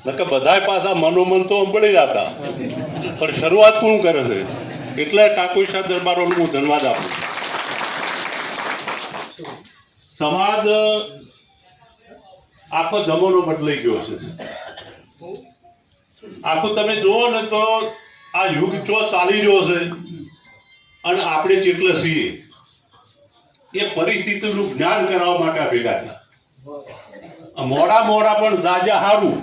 નકર બધા પાછા મનોમન તો અંબળી જતા, પણ શરૂઆત કોણ કરે છે? એટલે કાકોઈશા દરબારોને હું ધન્યવાદ આપું. સમાજ આખો જમાનો બદલાઈ ગયો છે. આખો તમે જુઓ ને તો આ યુગ ચો ચાલી રહ્યો છે અને આપણે જેટલે છીએ એ પરિસ્થિતિનું જ્ઞાન કરાવવા માટે આ ભેગા થયા. મોડા પણ જાજા હારું.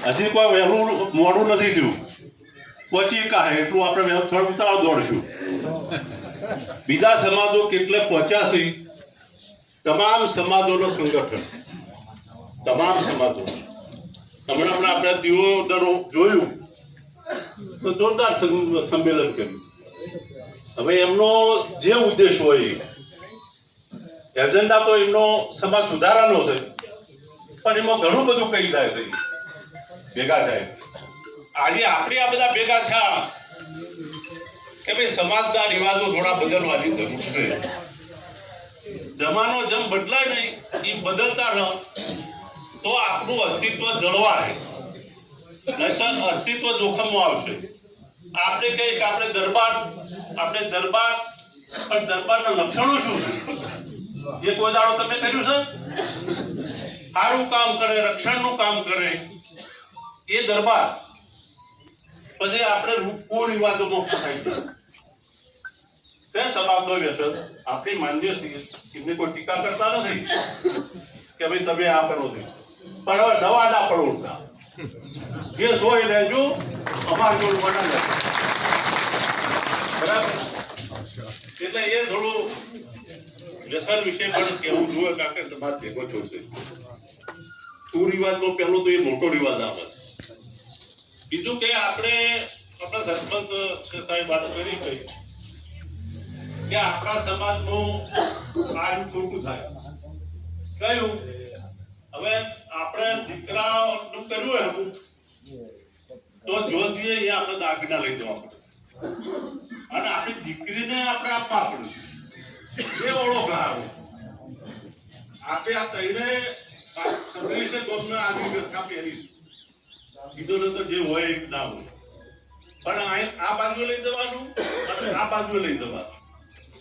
હજી કોઈ વહેલું મોડું નથી થયું. પહોંચી કાહે એટલું આપણે થોડું ઉતાળ દોડશું. બીજા સમાજો કેટલે પહોંચ્યા છે? તમામ સમાજોનું સંગઠન, તમામ સમાજો. હમણાં આપણે દીવો જોયું તો જોરદાર સંમેલન કર્યું. હવે એમનો જે ઉદ્દેશ હોય, એજન્ડા તો એમનો સમાજ સુધારાનો છે, પણ એમાં ઘણું બધું કહી જાય છે, ભેગા થાય. આજે આપણે આ બધા ભેગા થયા કે ભાઈ સમાજના રિવાજો થોડા બદલવાની જરૂર છે. જમાનો જેમ બદલાય નહીં એમ બદલતા રહો તો આપણું અસ્તિત્વ જળવાય, નહીંતર અસ્તિત્વ જોખમમાં આવશે. આપણે કહીએ કે આપણે દરબાર, પણ દરબારના લક્ષણો શું છે? જે કોઈ દાડો તમે કર્યું છે? સારું કામ કરે, રક્ષણનું કામ કરે એ દરબાર. પછી આપણે કુરિવાજોમાં ફસાઈ જાય. સમાજનો વ્યસન આપણે માન્ય છીએ, એમને કોઈ ટીકા કરતા નથી કે ભાઈ તમે આ કરો છો, પણ હવે નવા ના પડોડતા જે જોઈ લેજો અમારી જોડે બનાવે. બરાબર? એટલે એ થોડું વ્યસન વિશે પણ કેવું જોઈએ, કારણ કે સમાજ ભેગો છોડશે. કુરિવાજનો પહેલો તો એ મોટો રિવાજ આવે. બીજું કે આપણે આપણા સરપંચ સાહેબ વાત કરી ગઈ કે આપણા સમાજનું કાર્ય ખોટું થાય. કયું? હવે આપણે દીકરાનું કર્યું હતું તો જો જોઈએ એ આપણે દાગીના લઈ જવા પડે, અને આપણી દીકરીને આપણે આપવા પડે. એ ઓળો કરાવો. આપણે આ તઈને 36 ગોમના આદમી વ્યવસ્થા પહેરીશું. કીધું નતો જે હોય એ ના હોય, પણ આ બાજુ લઈ જવાનું અને આ બાજુ લઈ જવાનું,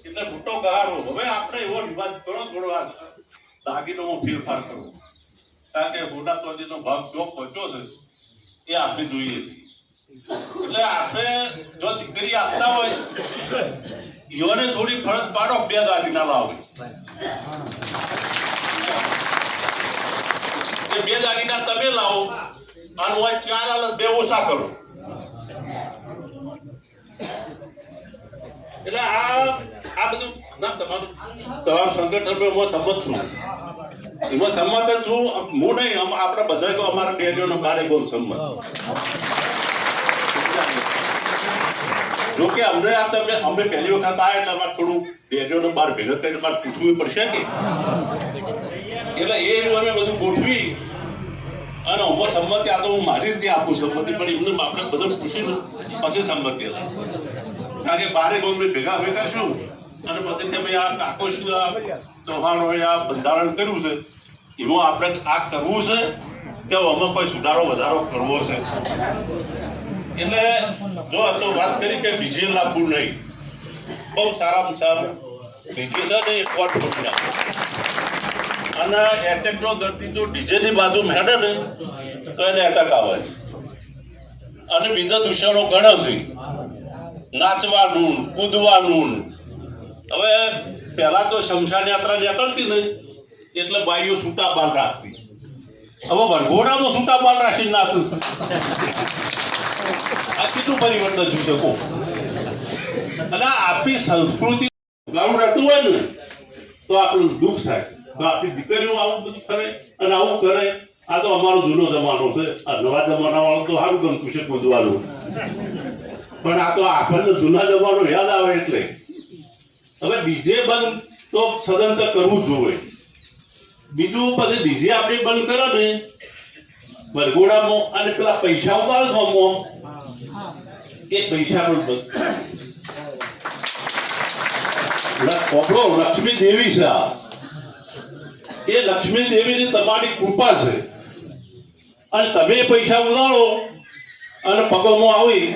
એટલે મોટો ગહારો. હવે આપણે એવો રિવાજ કરો, થોડો દાગીનોમાં ફેરફાર કરો, કારણ કે મોટા તોદીનો ભાગ જો પહોંચ્યો છે એ આપણે જોઈએ છીએ. એટલે આપણે જો દીકરી આપતા હોય એઓને થોડી ફરજ પાડો, 2 દાગીના લાવે. એ 2 દાગીના તમે લાવો અને 4 હાલત 2 ઓછા કરો. એટલે આ બધું ના તમારું સંગઠન હું સંમત છું, એમાં સંમત જ છું. હું નહીં, આપણે બધા અમારા ડેરીઓનો બારે બહુ સંમત. જોકે અમને અમે પહેલી વખત આવ્યા એટલે અમારે થોડું ડેરીઓનો બાર ભેગા કરીને મારે પૂછવું પડશે કે, એટલે એ અમે બધું ગોઠવી અને અમો સંમતિ. આ તો હું મારી રીતે આપું સંમતિ, પણ એમને આપણે બધા પૂછીને પછી સંમતિ હતા. કારણ કે બારે ગોમને ભેગા કરશું અને પછી કે ભાઈ આ કાકોશ ચૌહાણોએ આ બંધારણ કર્યું છે, એમાં આપણે આ કરવું છે કે આમાં કોઈ સુધારો વધારો કરવો છે. એટલે જો આ તો વાત કરી કે ડીજે લાવવું નહીં, બહુ સારામાં સારું ડીજે છે ને એ કોટ ખોટી નાખે. અને એટેકનો દર્દી જો ડીજેની બાજુ હેડે ને તો એને એટેક આવે. અને બીજા દૂષણો ઘણા છે, નાચવાનું, કૂદવાનું. હવે પહેલા તો શમશાન યાત્રા નીકળતી ને એટલે બાઈઓ છૂટા બાલ રાખતી. હવે વરઘોડામાં છૂટા બાલ રાખીને નાચું. આ કેટલું પરિવર્તન જોઈ શકો. અને આપણી સંસ્કૃતિ ગાળું રહેતું હોય ને તો આપણું દુઃખ થાય. તો આપણી દીકરીઓ આવું બધું કરે અને આવું કરે. આ તો અમારો જૂનો જમાનો છે. આ નવા જમાના વાળો તો સારું ગમતું છે કૂદવાનું, પણ આ તો આપણને જૂના જમાનો યાદ આવે. એટલે હવે ડીજે બંધ તો સદંતર કરવું જ જોઈએ. બીજું પછી ડીજે આપણે બંધ કરે ને વરઘોડામાં અને પેલા પૈસા ઉપાડે એ પૈસા પણ બંધ. લક્ષ્મી દેવી છે. એ લક્ષ્મી દેવીની તમારી કૃપા છે અને તમે પૈસા ઉડાડો અને પગમાં આવી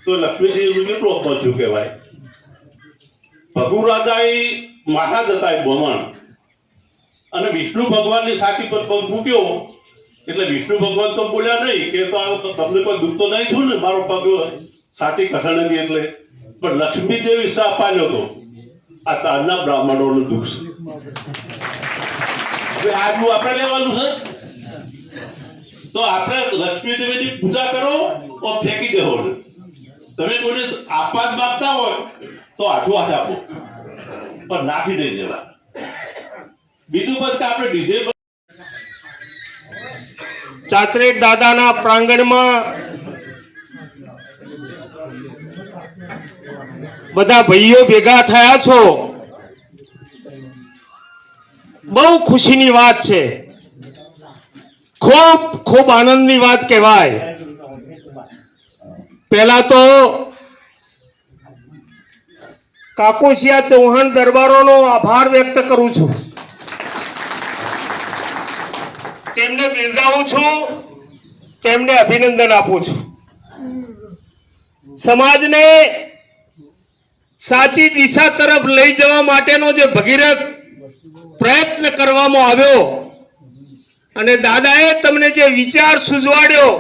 તો લક્ષ્મી દેવીનું કેટલું અપચું કહેવાય. ભગુ રાજા એ મહારાજ હતા એ બ્રાહ્મણ અને વિષ્ણુ ભગવાનની સાથી પર પગ મૂક્યો એટલે વિષ્ણુ ભગવાન તો બોલ્યા નહીં કે તો તમને કોઈ દુઃખ તો નહીં થયું ને મારો પગ સાથી કઠણ એટલે, પણ લક્ષ્મી દેવી શ્રાપ આપ્યો હતો આ તારના બ્રાહ્મણોનું દુઃખ છે. હવે આજનું આપણે લેવાનું છે તો આપણે લક્ષ્મી દેવીની પૂજા કરો તો ફેંકી દેવો. તમે કોઈને આપવા જ માંગતા હોય તો હાથો હાથ આપો પણ નાખી દઈ દેવા. બીજું બધું આપણે ડીજે ચાચરેક દાદાના પ્રાંગણમાં બધા ભાઈઓ ભેગા થયા છો, બહુ ખુશીની વાત છે, ખૂબ ખૂબ આનંદની વાત કહેવાય. પહેલા તો કાકોશિયા ચૌહાણ દરબારોનો આભાર વ્યક્ત કરું છું. તેમને બિરદાવું છું, તેમને અભિનંદન આપું છું. સમાજને સાચી દિશા તરફ લઈ જવા માટેનો જે ભગીરથ પ્રયત્ન કરવામાં આવ્યો અને દાદાએ તમને જે વિચાર સૂઝવાડ્યો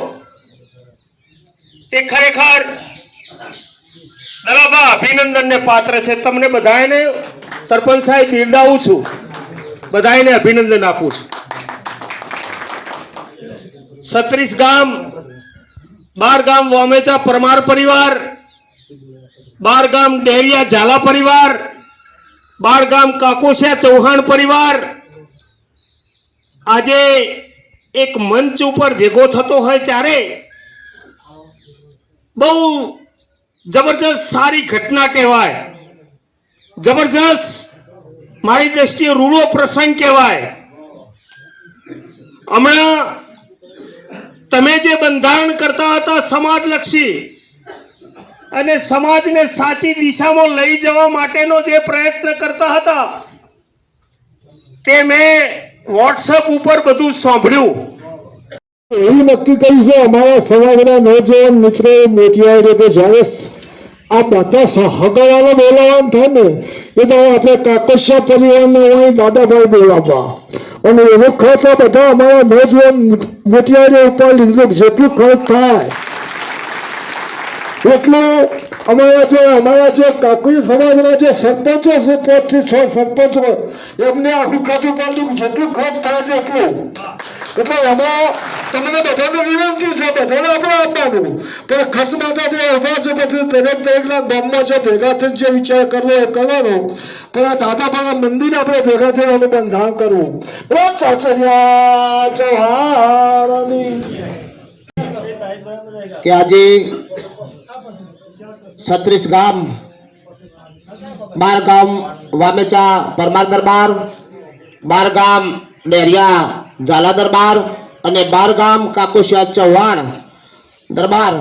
એ ખરેખર દલાભા અભિનંદનને પાત્ર છે. તમને બધાને સરપંચ સાહેબ બિરદાવું છું, બધાને અભિનંદન આપું છું. 36 ગામ 12 ગામ વામેચા પરમાર પરિવાર, 12 ગામ ડેરિયા ઝાલા પરિવાર, 12 ગામ કાકોશિયા ચૌહાણ પરિવાર આજે એક મંચ ઉપર ભેગો થતો હોય ત્યારે બહુ જબરજસ્ત સારી ઘટના કહેવાય, જબરજસ્ત મારી દ્રષ્ટિએ રૂડો પ્રસંગ કહેવાય. હમણાં તમે જે બંધારણ કરતા હતા સમાજલક્ષી અને સમાજને સાચી દિશામાં લઈ જવા માટેનો જે પ્રયત્ન કરતા હતા તે મેં વોટ્સએપ ઉપર બધું સાંભળ્યું. એવું નક્કી કર્યું છે અમારા સમાજના નોજવાન મિત્રો મોતિયાઓ કે જ્યારે આ બધા સહકારાનો બોલાવવાનું થાય ને એ તો આપણે કાકોશિયા પરિવારને હોય દાદાભાઈ બોલાવવા અને એવો ખર્ચ બધા અમારા નોજવાન મોતિયાઓ ઉપર લીધો જેટલું ખર્ચ થાય એટલું અમારા જે કાકોઈ સમાજના જે સરપંચો છે 5 થી 6 સરપંચો એમને આખું ખર્ચ ઉપાડ્યું જેટલું ખર્ચ થાય તેટલું. એટલે એમાં તમને બધાને વિનંતી છે, બધાને આપણે આપવાનું પણ ખર્ચ માટે ઉભા છે પછી દરેકના ગામમાં જે ભેગા થઈ જે વિચાર કરવો એ કરવાનો પણ આ દાદાભાઈ મંદિર આપણે ભેગા થવાનું બંધારણ કરવું. ચાચરિયા ચૌહાણની કે આજે 36 ગામ 12 ગામ વામેચા પરમાર દરબાર, 12 ગામ ડેરિયા ઝાલા દરબાર અને 12 ગામ કાકોશિયા ચૌહાણ દરબાર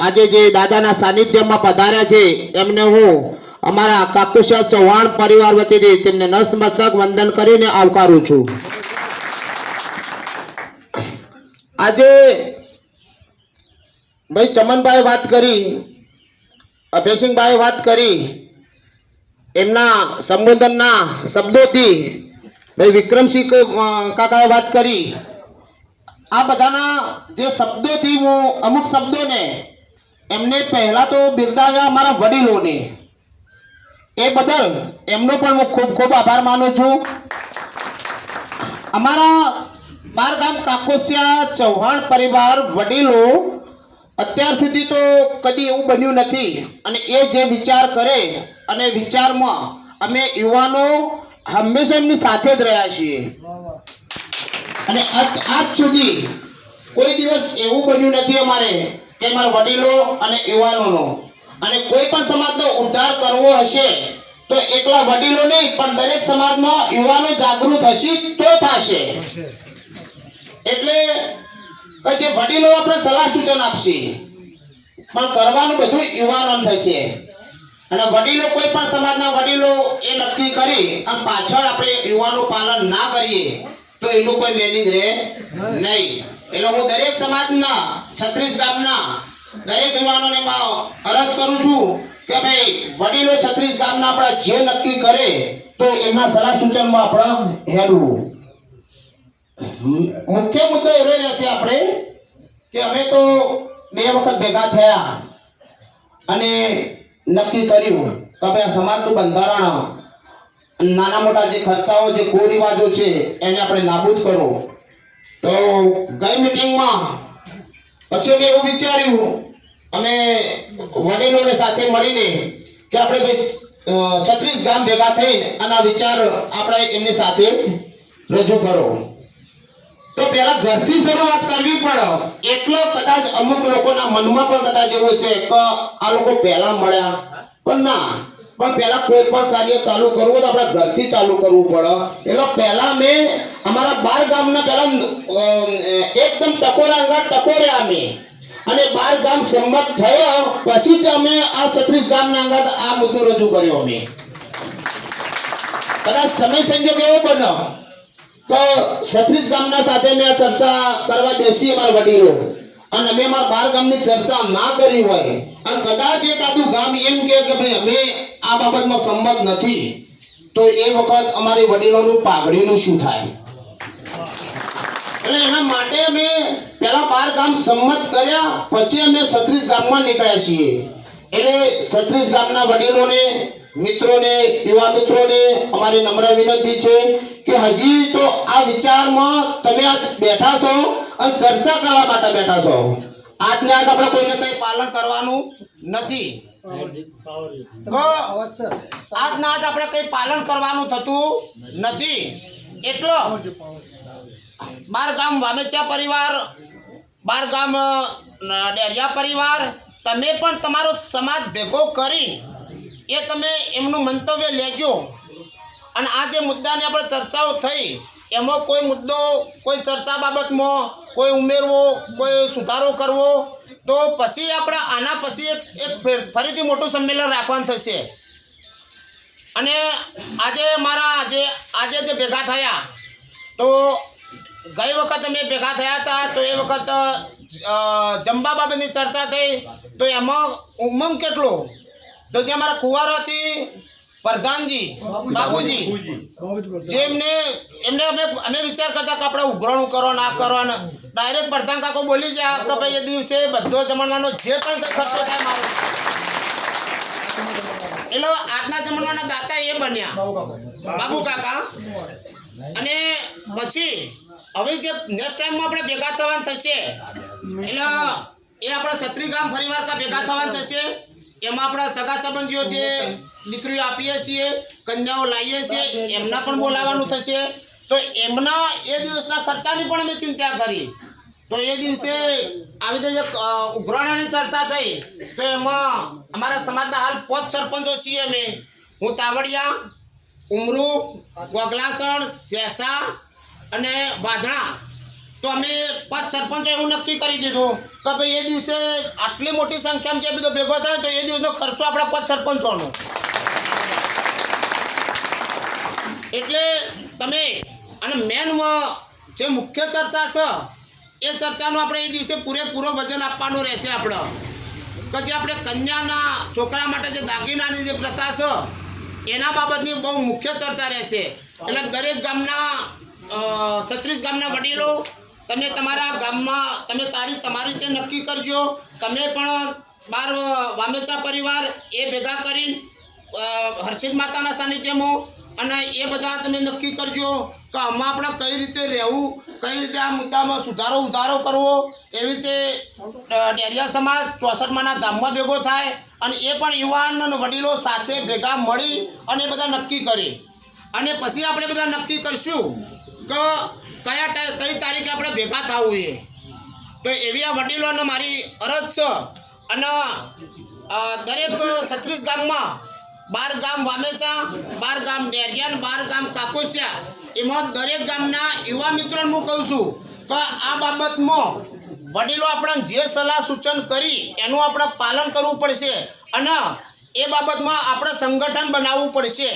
આજે જે દાદાના સાનિધ્યમાં પધાર્યા છે એમને હું અમારા કાકોશિયા ચૌહાણ પરિવાર વતીથી તેમને નતમસ્તક વંદન કરીને આવકારું છું. આજે ભાઈ ચમનભાઈ વાત કરી, અભયસિંહભાઈ વાત કરી, એમના સંબોધનના શબ્દોથી ભાઈ વિક્રમસિંહ કાકાએ વાત કરી. આ બધાના જે શબ્દોથી હું અમુક શબ્દોને એમને પહેલા તો બિરદાવ્યા અમારા વડીલોને, એ બદલ એમનો પણ હું ખૂબ ખૂબ આભાર માનું છું. અમારા 12 ગામ કાકોશિયા ચૌહાણ પરિવાર વડીલો અત્યાર સુધી તો કદી એવું બન્યું નથી અને એ જે વિચાર કરે અને વિચારમાં અમે યુવાનો હંમેશા એમની સાથે જ રહ્યા છીએ અને આજ સુધી કોઈ દિવસ એવું બન્યું નથી અમારે કે મારા વડીલો અને યુવાનોનો અને કોઈ પણ સમાજનો ઉદ્ધાર કરવો હશે તો એકલા વડીલો નહીં પણ દરેક સમાજમાં યુવાનો જાગૃત હશે તો થશે. એટલે જે વડીલો આપણે સલાહ સૂચન આપશે પણ કરવાનું બધું યુવાનો થશે. અને વડીલો કોઈ પણ સમાજના વડીલો એ નક્કી કરી અને પાછળ આપણે યુવાનો પાલન ના કરીએ તો એનું કોઈ મેનિંગ રહે નહીં. એટલે હું દરેક સમાજના 36 ગામના દરેક યુવાનોને અરજ કરું છું કે ભાઈ વડીલો 36 ગામના આપણા જે નક્કી કરે તો એમના સલાહ સૂચનમાં આપણે હેડવું. મુખ્ય મુદ્દો એવો રહેશે આપણે કે અમે તો 2 વખત ભેગા થયા અને નક્કી કર્યું કે ભાઈ આ સમાજનું બંધારણ નાના મોટા જે ખર્ચાઓ જે કુરિવાજો છે એને આપણે નાબૂદ કરો. તો ગઈ મિટિંગમાં પછી મેં એવું વિચાર્યું અમે વડીલોને સાથે મળીને કે આપણે ભાઈ 36 ગામ ભેગા થઈને અને આ વિચાર આપણે એમની સાથે રજૂ કરો. તો પહેલા ઘરથી શરૂઆત કરવી પડે. એટલો કદાચ અમુક લોકોના મનમાં પણ કદાચ એવું છે કે આ લોકો પહેલા મળ્યા પણ ના, પણ પહેલા કોઈ પણ કાર્ય ચાલુ કરવું તો આપણે ઘરથી ચાલુ કરવું પડે. એટલે પહેલા મેં અમારા 12 ગામના પહેલા એકદમ ટકોર્યા અમે અને 12 ગામ સંમત થયો પછી જ અમે આ 36 ગામના અંગત આ મુદ્દો રજૂ કર્યો. અમે કદાચ સમય સંજોગ એવો બન્યો તો 36 ગામના સાથે મેં ચર્ચા કરવા બેસી અમારા વડીલો અને અમે અમારા 12 ગામની ચર્ચા ના કરી હોય અને કદાચ એકાદું ગામ એમ કે ભાઈ અમે આ બાબતમાં સંમત નથી તો એ વખત અમારી વડીલોનું પાઘડીનું શું થાય? એટલે એના માટે અમે પહેલા 12 ગામ સંમત કર્યા પછી અમે 36 ગામમાં નીકળ્યા છીએ. એટલે 36 ગામના વડીલોને મિત્રોને યુવા મિત્રોને અમારી નમ્ર વિનંતી છે કે હજી તો આ વિચારમાં તમે આ બેઠા છો અને ચર્ચા કરવા માટે બેઠા છો. આજને આજ આપણે કોઈને કંઈ પાલન કરવાનું નથી. આજના આજ આપણે કંઈ પાલન કરવાનું થતું નથી. એટલો 12 ગામ વામેચા પરિવાર, 12 ગામ ડેરિયા પરિવાર, તમે પણ તમારો સમાજ ભેગો કરી એ તમે એમનું મંતવ્ય લેજો. અને આ જે મુદ્દાની આપણે ચર્ચાઓ થઈ એમાં કોઈ મુદ્દો કોઈ ચર્ચા બાબતમાં કોઈ ઉમેરવો કોઈ સુધારો કરવો તો પછી આપણે આના પછી એક ફરીથી મોટું સંમેલન રાખવાનું થશે. અને આજે આજે જે ભેગા થયા તો ગઈ વખત અમે ભેગા થયા હતા તો એ વખત જમવા બાબતની ચર્ચા થઈ તો એમાં ઉમંગ કેટલો તો જે અમારા કુંવારાથી પ્રધાનજી બાબુજી જેમને અમે વિચાર કરતા કે આપણે ઉઘરાણું કરો ના કરો ને ડાયરેક્ટ પ્રધાન કાકો બોલી જાય કે ભાઈ એ દિવસે બધો જમણવાનો જે પણ ખર્ચો થાય મારો. એટલે આજના જમણવાના દાતા એ બન્યા બાબુ કાકા. અને પછી હવે જે નેક્સ્ટ ટાઈમમાં આપણે ભેગા થવાનું થશે એટલે એ આપણા 36 ગામ ફરીવાર ભેગા થવાનું થશે. એમાં આપણા સગા સંબંધીઓ જે દીકરીઓ આપીએ છીએ કન્યાઓ લાવીએ છીએ એમના પણ બોલાવવાનું થશે. તો એમના એ દિવસના ખર્ચાની પણ અમે ચિંતા કરી. તો એ દિવસે આવી રીતે ઉઘરાણાની ચર્ચા થઈ તો એમાં અમારા સમાજના હાલ 5 સરપંચો છીએ અમે. હું તાવડિયા, ઉમરુ, ગોગલાસણ, સેસા અને વાધણા. તો અમે 5 સરપંચો એવું નક્કી કરી દીધું કે ભાઈ એ દિવસે આટલી મોટી સંખ્યામાં જે બધો ભેગો થાય તો એ દિવસનો ખર્ચો આપણા 5 સરપંચોનો. એટલે તમે અને મેન જે મુખ્ય ચર્ચા છે એ ચર્ચાનું આપણે એ દિવસે પૂરેપૂરો વજન આપવાનું રહેશે. આપણે કે જે આપણે કન્યાના છોકરા માટે જે દાગીનાની જે પ્રથા છે એના બાબતની બહુ મુખ્ય ચર્ચા રહેશે. એટલે દરેક ગામના 36 ગામના વડીલો તમે તમારા ગામમાં તમે તમારી રીતે નક્કી કરજો. તમે પણ 12 વામેચા પરિવાર એ ભેગા કરી હર્ષિદ માતાના સાનિધ્યમાં અને એ બધા તમે નક્કી કરજો કે આમાં આપણે કઈ રીતે રહેવું, કઈ રીતે આ મુદ્દામાં ઉધારો કરવો. એવી રીતે ડેરિયા સમાજ 64માના ધામમાં ભેગો થાય અને એ પણ યુવાન અને વડીલો સાથે ભેગા મળી અને એ બધા નક્કી કરે. અને પછી આપણે બધા નક્કી કરશું કે કઈ તારીખે આપણે ભેગા થવું છે. તો એવી આ વડીલોને મારી અરજ છે. અને દરેક 36 ગામમાં 12 ગામ વામેચા, 12 ગામ ડેરિયા, 12 ગામ કાકોસિયા એમાં દરેક ગામના યુવા મિત્રોને હું કહું છું કે આ બાબતમાં વડીલો આપણે જે સલાહ સૂચન કરી એનું આપણે પાલન કરવું પડશે. અને એ બાબતમાં આપણે સંગઠન બનાવવું પડશે.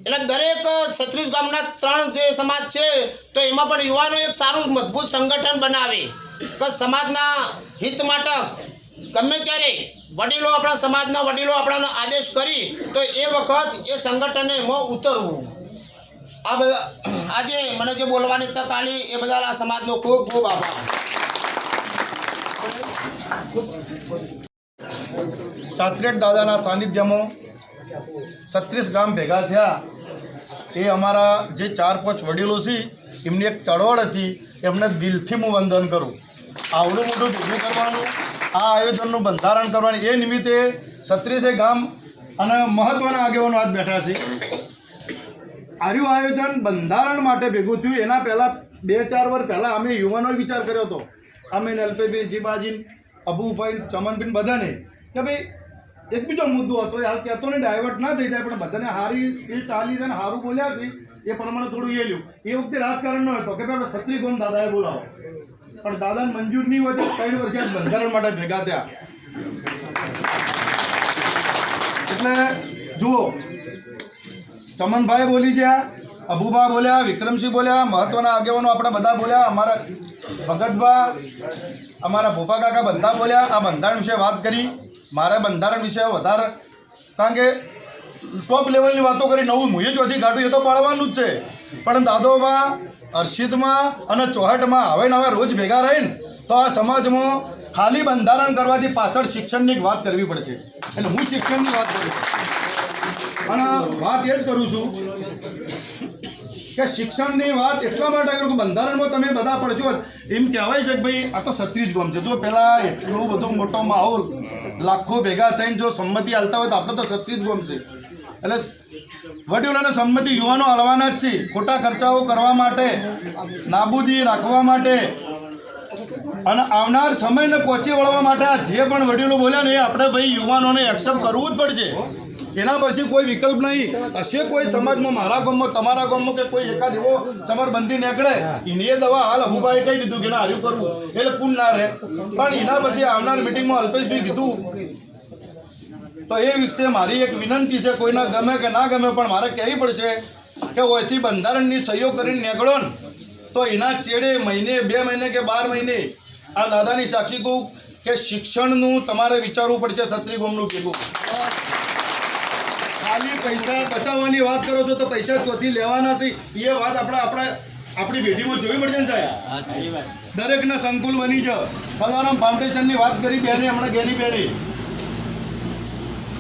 એટલે દરેક 36 ગામના 3 જે સમાજ છે તો એમાં પણ યુવાનો એક સારું મજબૂત સંગઠન બનાવે કે સમાજના હિત માટે ગમે ત્યારે વડીલો આપણા સમાજના વડીલો આપણને આદેશ કરી તો એ વખત એ સંગઠને એમાં ઉતરવું. આ બધા આજે મને જે બોલવાની તક આલી એ બદલ આ સમાજનો ખૂબ ખૂબ આભાર. ચાત્રેક દાદાના સાનિધ્યમાં 36 ગામ ભેગા થયા. એ અમારા જે 4-5 વડીલો છે એમની એક ચળવળ હતી. એમને દિલથી હું વંદન કરું. આવડું મોટું ભેગું કરવાનું, આ આયોજનનું બંધારણ કરવાનું, એ નિમિત્તે 36 ગામ અને મહત્ત્વના આગેવાનો આજ બેઠા છે. આર્યું આયોજન બંધારણ માટે ભેગું થયું. એના પહેલાં 2-4 વર્ષ પહેલાં અમે યુવાનોએ વિચાર કર્યો હતો. અમે એલપીબી જીબાજીન અબુભાઈ ચમનબીન બધાને કે ભાઈ એક બીજો મુદ્દો હતો, હાલ કહેતો ને ડાયવર્ટ ના થઈ જાય, પણ બધાને સારી સ્પીચ ચાલી છે ને સારું બોલ્યા છે એ પ્રમાણે થોડું એ લ્યું. એ વખતે રાજકારણ ન હતો કે ભાઈ 36 ગામ દાદાએ બોલાવો, પણ દાદાને મંજૂર નહીં હોય તો 3 વર્ષ બંધારણ માટે ભેગા થયા. એટલે જુઓ, ચમનભાઈ બોલી ગયા, અબુભા બોલ્યા, વિક્રમસિંહ બોલ્યા, મહત્વના આગેવાનો આપણે બધા બોલ્યા, અમારા ભગતભા, અમારા ભોપા કાકા બધા બોલ્યા. આ બંધારણ વિશે વાત કરી. મારે બંધારણ વિશે વધારે, કારણ કે ટોપ લેવલની વાતો કરી, નવું મુએ ચોથી કાઢું એ તો પાડવાનું જ છે, પણ દાદોમાં, હર્ષિતમાં અને ચોહટમાં હવે નવા રોજ ભેગા રહીને તો આ સમાજમાં ખાલી બંધારણ કરવાથી પાછળ શિક્ષણની વાત કરવી પડશે. એટલે હું શિક્ષણની વાત કરું અને વાત એ જ કરું છું કે શિક્ષણની વાત એટલા માટે કરું કે બંધારણમાં તમે બધા પડજો. એમ કહેવાય છે કે ભાઈ આ તો 36 ગામ છે. જો પહેલાં એટલો બધો મોટો માહોલ લાખો ભેગા થઈને જો સંમતિ હાલતા હોય તો આપણે તો 36 ગામ છે. એટલે વડીલોને સંમતિ યુવાનો હાલવાના જ છે. ખોટા ખર્ચાઓ કરવા માટે, નાબૂદી રાખવા માટે અને આવનાર સમયને પહોંચી વળવા માટે આ જે પણ વડીલો બોલ્યા ને એ આપણે ભાઈ યુવાનોને એક્સેપ્ટ કરવું જ પડશે. એના પછી કોઈ વિકલ્પ નહીં. હશે કોઈ સમાજમાં, મારા ગામમાં, તમારા ગામમાં કે કોઈ એકાદ એવો સમરબંધી નીકળે, એની એ દવા હાલ અબુભાઈએ કહી દીધું કે ના હાર્યું કરવું એટલે પૂન ના રહે. પણ એના પછી આવનાર મિટિંગમાં અલ્પેશભાઈ કીધું તો એ વિશે મારી એક વિનંતી છે, કોઈના ગમે કે ના ગમે પણ મારે કહેવી પડશે કે ઓયથી બંધારણની સહીઓ કરીને નીકળો ને તો એના ચેડે મહિને, 2 મહિને કે 12 મહિને આ દાદાની સાક્ષી કહું કે શિક્ષણનું તમારે વિચારવું પડશે. 36 ગામનું ભેગું ખાલી પૈસા બચાવવાની વાત કરો છો તો પૈસા ચોથી લેવાના છે એ વાત આપણી પેઢીમાં જોવી પડશે ને સાહેબ. દરેકના સંકુલ બની જાઓ. સદારામ ફાઉન્ડેશનની વાત કરી બેને, હમણાં ગેની બેને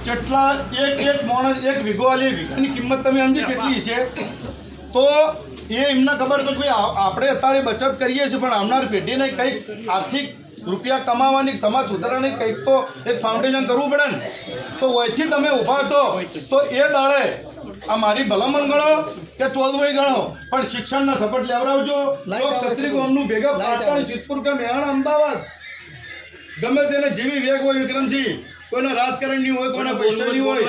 કેટલા એક માણસ 1 વીઘો આલી, વીઘાની કિંમત તમે સમજી કેટલી છે? તો એ એમને ખબર છે કે આપણે અત્યારે બચત કરીએ છીએ પણ આવનાર પેઢીને કંઈક આર્થિક રૂપિયા કમાવાની, સમાજ સુધારવાની કંઈક તો એક ફાઉન્ડેશન કરવું પડે ને. તો વયથી તમે ઊભા તો એ દાડે આ મારી ભલામણ ગણો કે ચોદવાઈ ગણો પણ શિક્ષણના સપોર્ટ લેવડાવજો. 36 ગામનું ભેગા પાટણ, સિદ્ધપુર કે મેહાણ, અમદાવાદ ગમે તેને જેવી વેગ હોય વિક્રમજી, કોઈના રાજકારણની હોય, કોઈના પૈસાની હોય,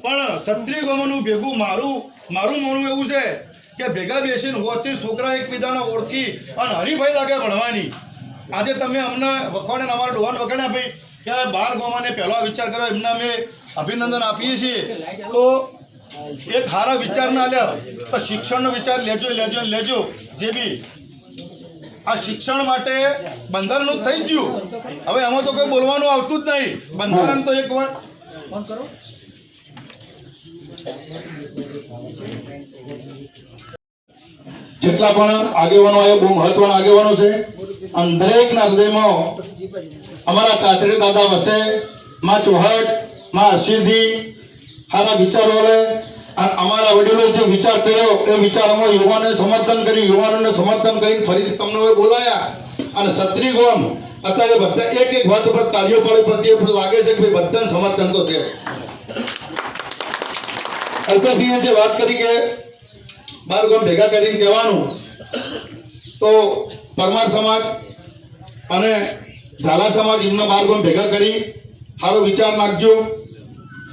પણ 36 ગામનું ભેગું મારું માનવું એવું છે કે ભેગા બેસીને હોચી છોકરા એકબીજાને ઓળખી અને હરીફાઈ લાગે ભણવાની. આજે તમે અમને વખોડે, અમારા ડોહન વખોડે ભાઈ કે 12 ગામોને પહેલો વિચાર કર્યો, એમને અમે અભિનંદન આપીએ છીએ. તો એક સારા વિચાર ના લ્યો તો શિક્ષણનો વિચાર લેજો. જે બી આ શિક્ષણ માટે બંધારણ થઈ ગયું, હવે એમાં તો કોઈ બોલવાનું આવતું જ નહીં. બંધારણ તો એક વાર જેટલા પણ આગેવાનો એ બહુ મહત્વના આગેવાનો છે. દરેકના હૃદયમાં અમારા ચાત્રી દાદા વસે, માં ચોહટ, માં હર્ષિદી સારા વિચારો લે. અમારા વડીલો જે વિચાર કર્યો એ વિચારોમાં યુવાનોને સમર્થન કરીને ફરીથી તમને બોલાયા અને 36 ગામ અત્યારે બધા એક વાત ઉપર તાળીઓ પાડે પ્રત્યે લાગે છે કે ભાઈ બધાને સમર્થન તો છે. અલ્પેશભાઈએ જે વાત કરી કે 12 ગામ ભેગા કરીને કહેવાનું, તો પરમાર સમાજ અને ઝાલા સમાજ એમના 12 ગામ ભેગા કરી સારો વિચાર નાખજો.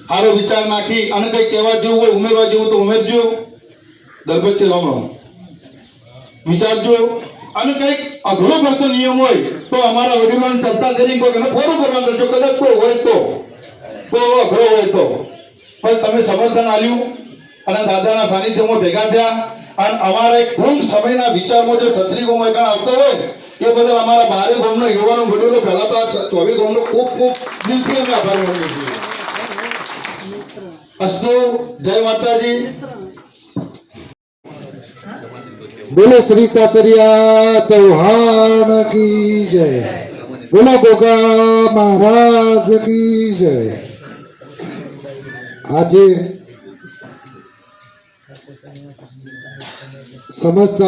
સારો વિચાર નાખી અને કંઈ કહેવા જેવું હોય, ઉમેરવા જેવું તો ઉમેરજો. દલપતસિંહ રામ રામ વિચારજો. અને કંઈક અઘરો પડતો નિયમ હોય તો અમારા વડીલોની ચર્ચા કરીને ફોરો કરવા કરજો. કદાચ કોઈ હોય તો કોઈ એવો અઘરો હોય તો પણ તમે સમર્થન આલ્યું અને દાદાના સાનિધ્યમાં ભેગા થયા અને અમારે ટૂંક સમયના વિચારમાં જે છત્રી ગોમ આવતો હોય એ બધા અમારા બારે ગામના યુવાનો વડીલો પહેલા તો આ 24 ગામનો ખૂબ ખૂબ દિલથી અમે આભાર માનીએ છીએ. અસ્તુ, જય માતાજી. બોલો શ્રી ચાચરિયા ચૌહાણ કી જય. બોલો ગોગા મહારાજ કી જય. આજે સમસ્ત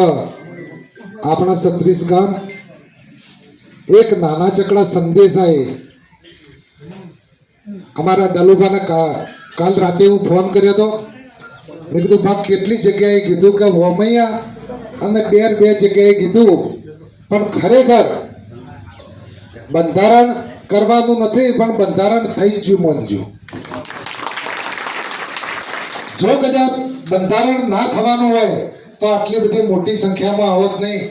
આપણા 36 ગામ એક નાના ચકડા સંદેશાએ અમારા દલુભાને કાલ રાતે હું ફોન કર્યો હતો. મેં કીધું ભાગ કેટલી જગ્યાએ કીધું કે વમૈયા અને ડેર 2 જગ્યાએ કીધું, પણ ખરેખર બંધારણ કરવાનું નથી, પણ બંધારણ થઈ જ ગયું મોંજું. જો કદાચ બંધારણ ના થવાનું હોય તો આટલી બધી મોટી સંખ્યામાં આવત નહીં.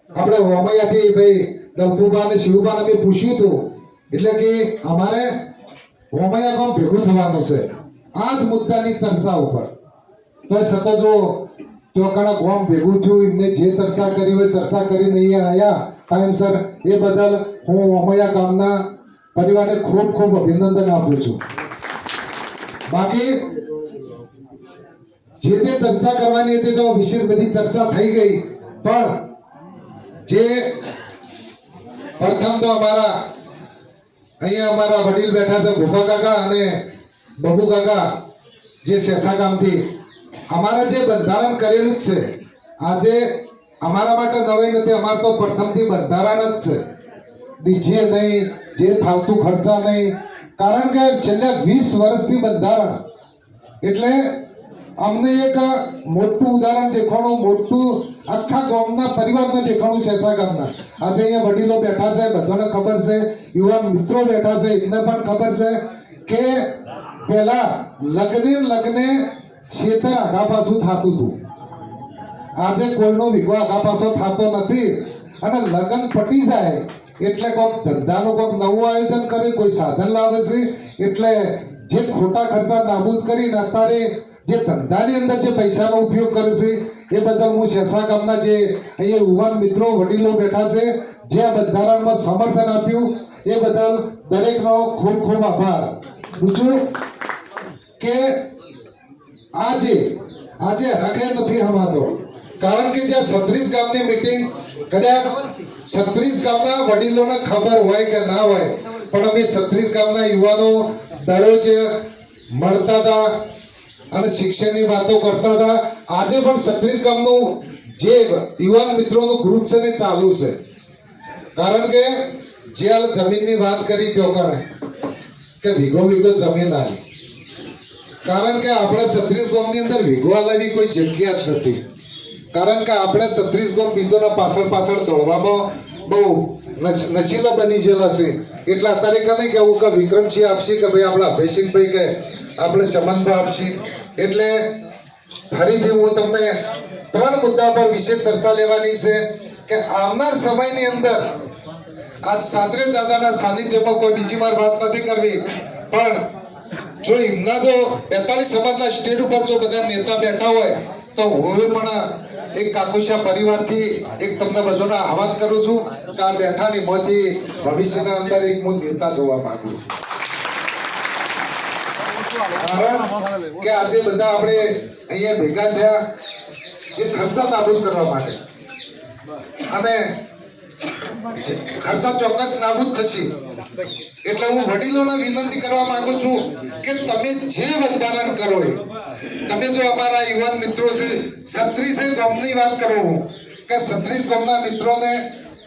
આપણે વમૈયાથી ભાઈ દલપુબા અને શિવબાને મેં પૂછ્યું હતું, એટલે કે અમારે વમૈયા ગામ ભેગું થવાનું છે આ જ મુદ્દાની ચર્ચા ઉપર. તો સતત જો ચોકાણા ગામ ભેગું થયું, એમને જે ચર્ચા કરી હોય ચર્ચા કરીને અહીંયા આવ્યા ટાઈમસર, એ બદલ હું વમૈયા ગામના પરિવારને ખૂબ ખૂબ અભિનંદન આપું છું. બાકી જે તે ચર્ચા કરવાની હતી તો વિશેષ બધી ચર્ચા થઈ ગઈ, પણ જે પ્રથમ તો અમારા અહીંયા અમારા વડીલ બેઠા છે ભૂપા કાકા અને બબુ કાકા, જે શેષા ગામથી અમારા જે બંધારણ કરેલું જ છે. આજે અમારા માટે નવાઈ નથી, અમારે તો પ્રથમથી બંધારણ જ છે. ડીજે નહીં, જે ફાલતુ ખર્ચા નહીં, કારણ કે છેલ્લા 20 વર્ષથી બંધારણ એટલે અમને એક મોટું ઉદાહરણ દેખાણું, મોટું આખા ગામના પરિવારને દેખાણું શેષા ગામના. આજે અહીંયા વડીલો બેઠા છે, બધાને ખબર છે, યુવાન મિત્રો બેઠા છે, એમને પણ ખબર છે કે પહેલા લગ્ને ખેતર આગા પાછું થતું હતું. આજે કોઈનો વિગો આગા પાછો થતો નથી. અને લગ્ન પટી જાય એટલે કોઈક ધંધાનું કોઈક નવું આયોજન કરે, કોઈ સાધન લાવે છે, એટલે જે ખોટા ખર્ચા નાબૂદ કરીને અત્યારે જે ધંધાની અંદર જે પૈસાનો ઉપયોગ કરે છે એ બદલ હું શેષા ગામના જે અહીંયા યુવાન મિત્રો વડીલો બેઠા છે, જે આ બંધારણમાં સમર્થન આપ્યું એ બદલ દરેકનો ખૂબ ખૂબ આભાર. બીજું કે આજે હકે નથી હમાતો, કારણ કે જ્યાં 36 ગામની મીટિંગ, કદાચ 36 ગામના વડીલોને ખબર હોય કે ના હોય, પણ અમે 36 ગામના યુવાનો દરરોજ મળતા હતા અને શિક્ષણની વાતો કરતા હતા. આજે પણ 36 ગામનું જે યુવાન મિત્રોનું ગ્રુપ છે ને ચાલુ છે. કારણ કે જે હાલ જમીનની વાત કરી તો કે વીઘો જમીન આવી, કારણ કે આપણે 36 ગામની અંદર વીઘો લાવી કોઈ જગ્યા જ નથી. કારણ કે આપણે 36 ગામ બીજોના પાછળ દોડવામાં બહુ નશીલા બની ગયેલા છે. એટલે અત્યારે કને કેવું કે વિક્રમસિંહ આપશે કે ભાઈ આપણા અભયસિંહભાઈ કે આપણે ચમનભાઈ આપશે. એટલે ફરીથી હું તમને 3 મુદ્દા પર વિશેષ ચર્ચા લેવાની છે કે આવનાર સમયની અંદર આજ સાત્રે દાદાના સાનિધ્યમાં કોઈ બીજી વાર વાત નથી કરવી, પણ જો એમના જો 45 સમાજના સ્ટેજ ઉપર જો બધા નેતા બેઠા હોય તો હું પણ એક કાકુશા પરિવારથી એક તમને બધાને આહવાન કરું છું કે આ બેઠાની મોથી ભવિષ્યના અંદર એક હું નેતા જોવા માંગુ છું. કારણ કે આજે બધા આપણે અહીંયા ભેગા થયા જે ખર્ચા નાબૂદ કરવા માટે, અને ખર્ચા ચોક્કસ નાબૂદ થશે. એટલે હું વડીલોને વિનંતી કરવા માંગુ છું કે તમે જે બંધારણ કરો એ તમે જો અમારા યુવાન મિત્રો છે 36 ગામની વાત કરું હું કે 36 ગામના મિત્રોને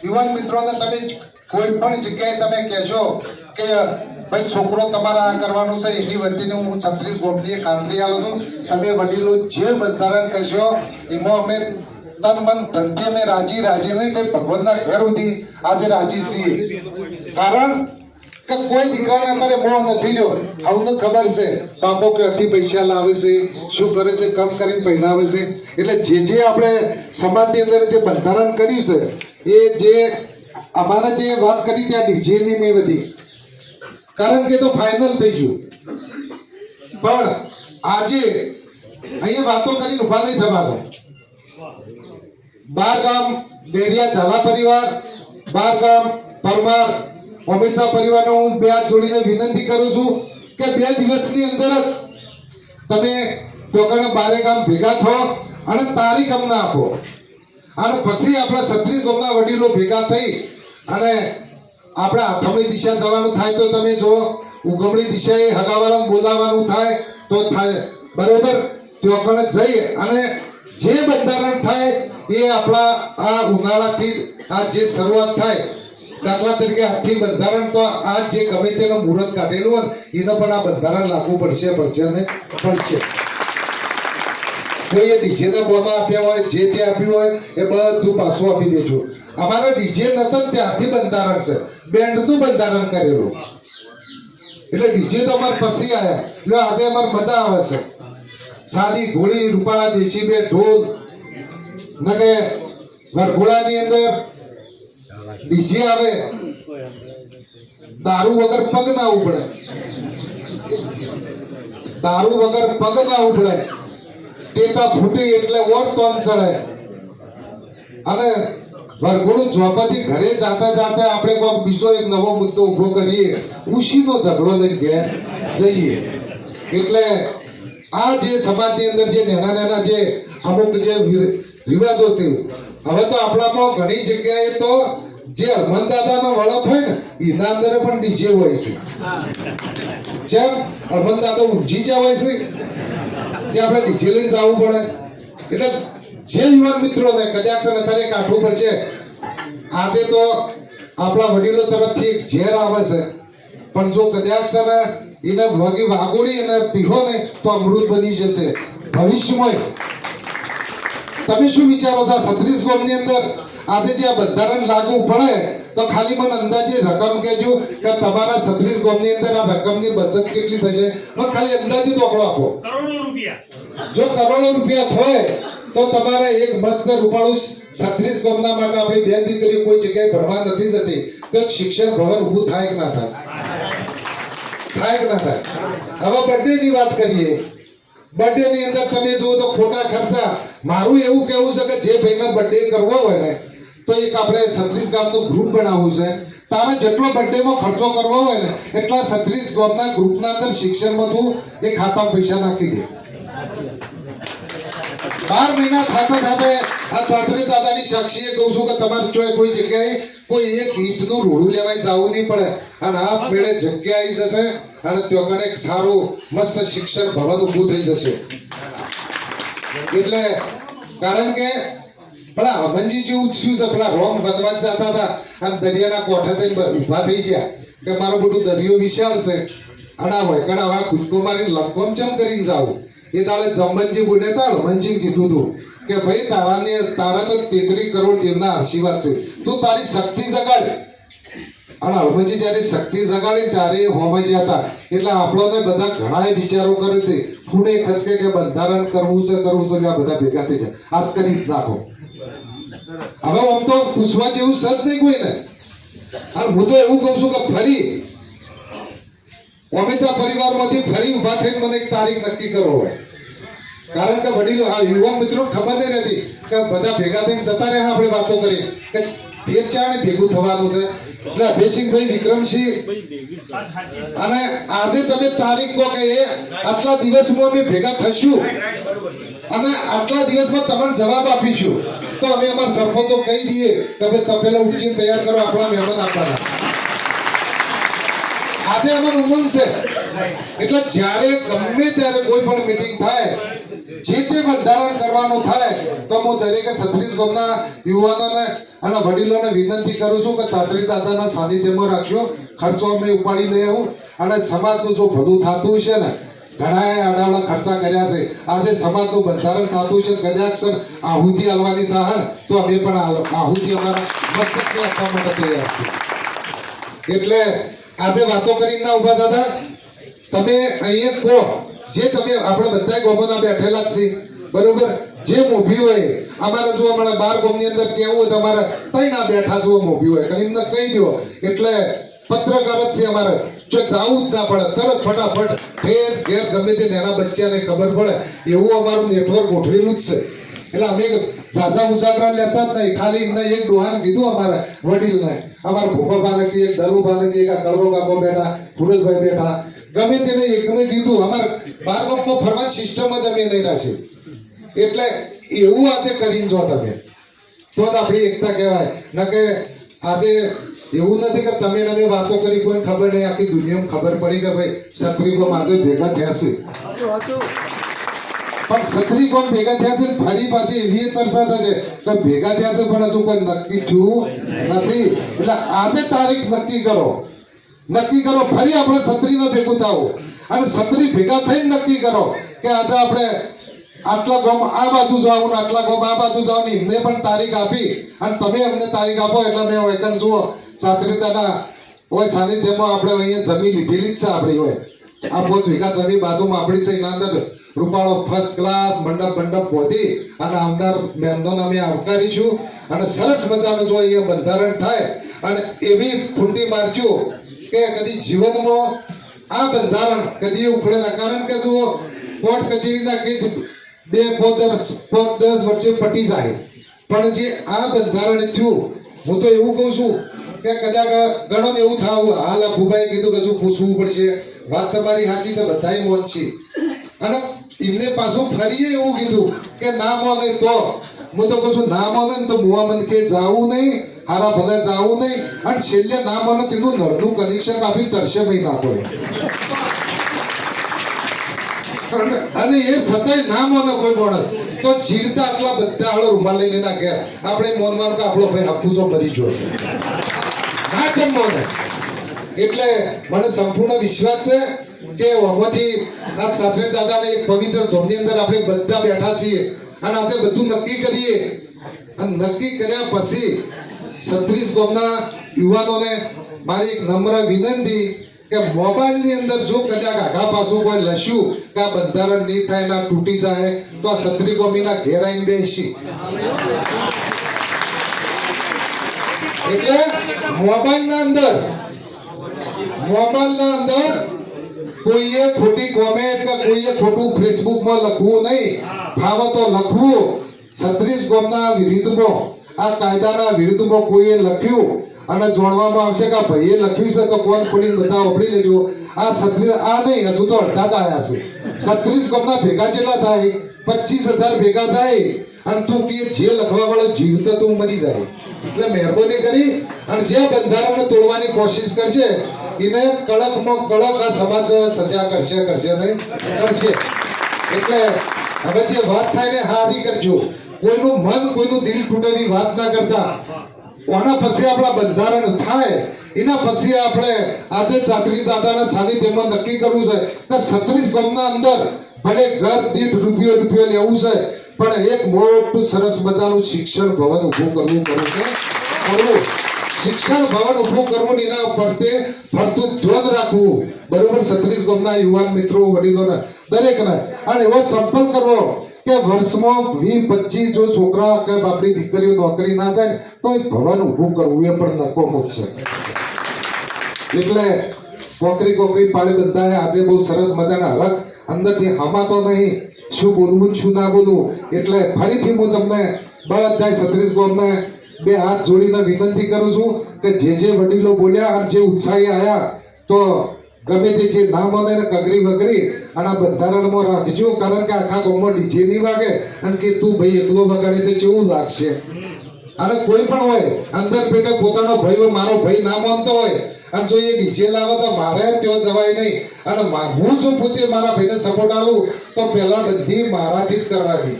યુવાન મિત્રોને તમે કોઈ પણ જગ્યાએ તમે કહેશો કે ભાઈ છોકરો તમારા આ કરવાનું છે, એની વતીને હું 36 ગામની એક આંતરી આવું છું. તમે વડીલો જે બંધારણ કહેશો એમાં અમે તન મન ધનથી અમે રાજી નહીં, કોઈ ભગવાનના ઘર સુધી આજે રાજી છીએ. કારણ કે કોઈ દીકરાને અત્યારે મોહ નથી રહ્યો. અમને ખબર છે બાપો ક્યાંથી પૈસા લાવે છે, શું કરે છે, કમ કરીને પહેરાવે છે. એટલે જે આપણે સમાજની અંદર જે બંધારણ કર્યું છે એ જે અમારે જે વાત કરી ત્યાં ડીજેની ને બધી, કારણ કે તો ફાઇનલ થઈ ગયું. પણ આજે અહીંયા વાતો કરીને ઉભા નહીં થવાનો. 12 ગામ બેરિયા ઝાલા પરિવાર, 12 ગામ પરમાર ઓમેચા પરિવારનો હું બે હાથ જોડીને વિનંતી કરું છું કે 2 દિવસની અંદર જ તમે ચોકડા 12 ગામ ભેગા થો અને તારીખ અમને આપો, અને પછી આપણા 36 ગામના વડીલો ભેગા થઈ અને આપણે આથમણી દિશા જવાનું થાય તો તમે જો, ઉગમણી દિશાએ હગાવાળાને બોલાવવાનું થાય તો થાય, બરોબર. ચોકડે જઈ અને જે બંધારણ થાય એ આપણા આ ઉનાળાથી આ જે શરૂઆત થાય, દાખલા તરીકે આજથી બંધારણ તો આ જે ગમે તેનું મુહૂર્ત કાઢેલું હોય એને પણ આ બંધારણ લાગુ પડશે ને પડશે. કોઈએ ડીજેના બોમાં આપ્યા હોય, જે તે આપ્યું હોય એ બધું પાછું આપી દેજો. અમારા ડીજે નતો ત્યારથી બંધારણ છે, બેન્ડનું બંધારણ કરેલું, એટલે ડીજે તો અમારે પછી આવ્યા, એટલે આજે અમારે મજા આવે છે. સાદી ઘોડી, રૂપાળા દેશી બે ઢોલ નગે વરઘોડાની અંદર ડીજે આવે, દારૂ વગર પગ ના ઉપડે, દારૂ વગર પગ ના ઉપડે, ટેટા ફૂટી એટલે ઓર તોન ચડે. અને વરઘોડું ચોપાથી ઘરે જાતા જાતા આપણે કોઈ બીજો એક નવો મુદ્દો ઉભો કરીએ, ઉશીનો ઝઘડો લઈને ઘેર જઈએ. એટલે આ જે સમાજની અંદર જે નાના જે અમુક જે રિવાજો છે, હવે તો આપણામાં ઘણી જગ્યાએ તો જે હરમન દાદાનો વળત હોય ને એના અંદર પણ ડીજે હોય છે. જેમ હરમન દાદા ઊંઘી જ્યાં હોય છે ત્યાં આપણે ડીજે લઈને જવું પડે. એટલે જે યુવાન મિત્રોને કદાચ અત્યારે કાઢવું પડશે, આજે તો આપણા વડીલો તરફથી એક ઝેર આવે છે, પણ જો કદાચ એને વગી વાગોડી અને પીવો ને તો અમૃત બની જશે ભવિષ્યમાં. તમે શું વિચારો છો? 36 ગામની અંદર આજે જે આ બંધારણ લાગુ પડે તો ખાલી મને અંદાજે રકમ કહેજો કે તમારા 36 ગામની અંદર આ રકમની બચત કેટલી થશે? મને ખાલી અંદાજે આંકડો આપો. કરોડો રૂપિયા. જો કરોડો રૂપિયા થાય તો તમારે એક મસ્ત રૂપાળું 36 ગામના માટે આપણી બેન દીકરી કોઈ જગ્યાએ ભણવા નથી જતી તો એક શિક્ષણ ભવન ઊભું થાય કે ના થાય? થાય કે ના થાય? હવે બર્થડે ની વાત કરીએ. બર્થડે ની અંદર તમે જુઓ તો ખોટા ખર્ચા. મારું એવું કહેવું છે કે જે ભાઈનો બર્થડે કરવો હોય ને તો એક આપણે 36 ગામનું ગ્રુપ બનાવવું છે. તારે જેટલો બર્થડેમાં ખર્ચો કરવો હોય ને એટલા 36 ગામના ગ્રુપના અંદર શિક્ષણમાં તું એ ખાતામાં પૈસા નાખી દે. 12 મહિના થતા થતા આ સાસરી દાદાની સાક્ષીએ કહું છું કે તમારે જો કોઈ જગ્યાએ કોઈ એક ઈંટનું રોડું લેવાય જવું નહીં પડે, અને આ મેળે જગ્યા આવી જશે અને ત્યાં એક સારું મસ્ત શિક્ષણ ભવન ઊભું થઈ જશે. એટલે કારણ કે પેલા હમનજી જેવું થયું છે, પેલા રોમ બનવા જતા હતા અને દરિયાના કોઠા જઈને ઊભા થઈ ગયા કે મારું બધું દરિયો વિશાળ છે અને આ વૈકણ આવા કૂદકો મારીને લંકોમ ચમ કરીને જાવ. એ તારે જંબનજી બોલે તા હનુમાનજીને કીધું હતું કે ભાઈ તારા તો 33 કરોડ દેવના આશીર્વાદ છે, તું તારી શક્તિ જગાડ. અને હનુમાનજી જયારે શક્તિ જગાડી ત્યારે હોમજી હતા. એટલે આપણને બધા ઘણા વિચારો કરે છે, ખૂણે ખસકે કે બંધારણ કરવું છે આ બધા ભેગા થઈ જાય આજ કરી જ નાખો. હવે આમ તો પૂછવા જેવું સજ નહીં કોઈને. અને હું તો એવું કહું છું કે ફરી ઓમેચા પરિવારમાંથી ફરી ઉભા થઈને મને એક તારીખ નક્કી કરવો હોય. કારણ કે વડીલો આ યુવાન મિત્રો ખબર નહીં રહેતી કે બધા ભેગા થઈને જતા રહે. આપણે વાતો કરી કે ફેર ચાણે ભેગું થવાનું છે. એટલે અભયસિંહભાઈ, વિક્રમસિંહ, અને આજે તમે તારીખ કહો કે એ આટલા દિવસમાં અમે ભેગા થશું અને આટલા દિવસમાં તમને જવાબ આપીશું તો અમે અમારા સરપંચો કહી દઈએ કે ભાઈ તપેલા ઉઠીને તૈયાર કરો, આપણા મહેમાન આપવાના. આજે અમારું ઉમંગ છે. એટલે જ્યારે ગમે ત્યારે કોઈ પણ મીટિંગ થાય, જે તે બંધારણ કરવાનું થાય તો હું દરેકે 36 ગામના યુવાનોને અને વડીલોને વિનંતી કરું છું કે સાસરી દાદાના સાનિધ્યમાં રાખ્યો. ખર્ચો અમે ઉપાડી લઈ આવું અને સમાજનું જો ભલું થતું છે ને, ઘણા આડાવડા ખર્ચા કર્યા છે. આજે સમાજનું બંધારણ થતું છે, કદાચ આહુતિ આલવાની થાય તો અમે પણ આહુતિ અમારા મસ્તકને આપવા માટે તૈયાર છીએ. એટલે આજે વાતો કરીને ના ઉભા દાદા, તમે અહીંયા કહો જે તમે આપણે બધા ગામોના બેઠેલા જ છે, બરોબર. જે મોભી હોય અમારે જો અમારા 12 ગામની અંદર કેવું હોય તમારે તઈ ના બેઠા જો મોભી હોય એમને કહી દો. એટલે પત્રકાર જ છે અમારે, જો જવું જ ના પડે, તરત ફટાફટ ઘેર ઘેર ગમે તે નાના બચ્ચાને ખબર પડે એવું અમારું નેટવર્ક ગોઠવેલું જ છે. એટલે અમે ઝાઝા ઉજાગરા લેતા જ નહીં, ખાલી એમને એક ડોહાને કીધું અમારા વડીલને, અમારા ભૂપા બાલકી, એક દરુ બાલકી, એક આ કડવો કાકો બેઠા, સુરજભાઈ બેઠા, ગમે તેને એકને કીધું. અમારે 12 ગામમાં ફરવાની સિસ્ટમ જ અમે નહીં રાખી. એટલે એવું આજે કરીને જો તમે તો જ આપણી એકતા કહેવાય. ન કે આજે એવું નથી કે તમે ને અમે વાતો કરી કોઈ ખબર નહીં, આખી દુનિયામાં ખબર પડી કે ભાઈ સત્રી કોમ આજે ભેગા થયા છે. પણ સત્રી કોમ ભેગા થયા છે, ફરી પાછી એવી ચર્ચા થશે કે ભેગા થયા છે પણ હજુ કોઈ નક્કી થયું નથી. એટલે આજે તારીખ નક્કી કરો, ફરી આપણે સત્રીને ભેગું થાવું અને સત્રી ભેગા થઈને નક્કી કરો કે આજે આપણે આટલા ગામ આ બાજુ જવું ને આટલા ગામ આ બાજુ જવાનું. એમને પણ તારીખ આપી અને તમે અમને તારીખ આપો એટલે મેં વૈકન જુઓ સાચરીતાના હોય સાનિધ્યમાં આપણે અહીંયા જમીન લીધેલી જ છે. આપણી હોય આ 5 વીઘા જમીન બાજુમાં આપણી છે. એના અંદર રૂપાળો ફર્સ્ટ ક્લાસ મંડપ પહોંચી અને આમદાર મહેમાનોને અમે આવકારીશું અને સરસ મજાનું જો અહીંયા બંધારણ થાય અને એવી ફૂંટી મારજો કે કદી જીવનમાં આ બંધારણ કદી ઉખડે ના. કારણ કે જુઓ કોર્ટ કચેરીના કેસ 2-10 વર્ષે પટી જાય, પણ જે આ બંધારણ થયું, હું તો એવું કહું છું કે કદાચ ઘણો ને એવું થાવ હાલ આ ભૂભાઈ કીધું કે શું પૂછવું પડશે. વાત તમારી સાચી છે, બધાય મોન છે. અને એમને પાછું ફરીએ એવું કીધું કે ના મોને તો હું તો કહું છું ના મોને તો મુવા મને કે જાવું નહીં, હારા ભલે જાવું નહીં. અને છેલ્લે ના મોને તેનું નળનું કનેક્શન આપી તરશે ભાઈ ના પડે. અને એ સતાય ના મોને કોઈ માણસ તો જીવતા આટલા બધા હળો રૂમાલ લઈને ના ઘેર આપણે મોનમાં કે આપણો ભાઈ હાફૂસો ભરી જોશે ના છે મોને. એટલે મને સંપૂર્ણ વિશ્વાસ છે કે ઓમાંથી આ સાસરે દાદાને એક પવિત્ર ધોમની અંદર આપણે બધા બેઠા છીએ અને આજે બધું નક્કી કરીએ. અને નક્કી કર્યા પછી 36 ગામના યુવાનોને મારી એક નમ્ર વિનંતી કે મોબાઈલની અંદર જો કદાચ આઘા પાછું કોઈ લસ્યું કે આ બંધારણ નહીં થાય ના તૂટી જાય તો આ 36 ગામીના ઘેર આવીને બેસી. એટલે મોબાઈલના અંદર કોઈએ ખોટી કોમેન્ટ કે કોઈએ ખોટું ફેસબુકમાં લખવું નહીં. ફાવે તો લખવું. 36 ગામના વિરુદ્ધમાં આ કાયદાના વિરુદ્ધમાં કોઈએ લખ્યું અને જોડવામાં આવશે કે ભાઈએ લખ્યું છે તો કોણ ખોલીને બધા ઓપડી લેજો. આ 36 આ નહીં, હજુ તો અડધા જ આવ્યા છે. 36 ગામના ભેગા કેટલા થાય? 25,000 ભેગા થાય. અને તું કે જે લખવા વાળો જીવતો તું મરી જાય. એટલે મહેરબાની કરી અને જે બંધારણને તોડવાની કોશિશ કરશે એને કડકમાં કડક આ સમાજ સજા કરશે નહીં કરશે. એટલે હવે જે વાત થાય ને હારી કરજો. કોઈનું મન કોઈનું દિલ તૂટેવી વાત ના કરતા. આના પછી આપણા બંધારણ થાય એના પછી આપણે આજે ચાચરી દાદાના સાનિધ્યમાં નક્કી કરવું છે કે 36 ગામના અંદર ભલે ઘર દીઠ રૂપિયો લેવું છે પણ એક મોટું સરસ મજાનું શિક્ષણ ભવન ઊભું કરવું છે. શિક્ષણ ભવન ઊભું કરવું એના ફરતે ફરતું ધ્યાન રાખવું. બરોબર? 36 ગામના યુવાન મિત્રો વડીલોને દરેકને અને એવો સંપર્ક કરવો કે વર્ષમાં 20-25 જો છોકરા કે આપણી દીકરીઓ નોકરી ના જાય તો એ ભવન ઊભું કરવું એ પણ નકોમો છે. એટલે કોકરી પાડી બધાએ આજે બહુ સરસ મજાના હરખ અંદરથી હમાતો નહીં શું બોલવું શું ના બોલવું. એટલે ફરીથી હું તમને બધા 36 ગામને 2 હાથ જોડીને વિનંતી કરું છું કે જે વડીલો બોલ્યા અને જે ઉત્સાહી આવ્યા તો ગમે તે જે ના મને ને કગરી વગરી અને આ બંધારણમાં રાખજો. કારણ કે આખા ગામમાં ડીજે નહીં વાગે અને કે તું ભાઈ એકલો વગાડે તો કેવું લાગશે. અને કોઈ પણ હોય અંદર પેટે પોતાનો ભાઈ હોય, મારો ભાઈ ના માનતો હોય અને જો એ ડીજે લાવે તો મારે ત્યાં જવાય નહીં. અને હું જો પોતે મારા ભાઈને સપોર્ટ આલું તો પહેલા બધી મારાથી જ કરવાની.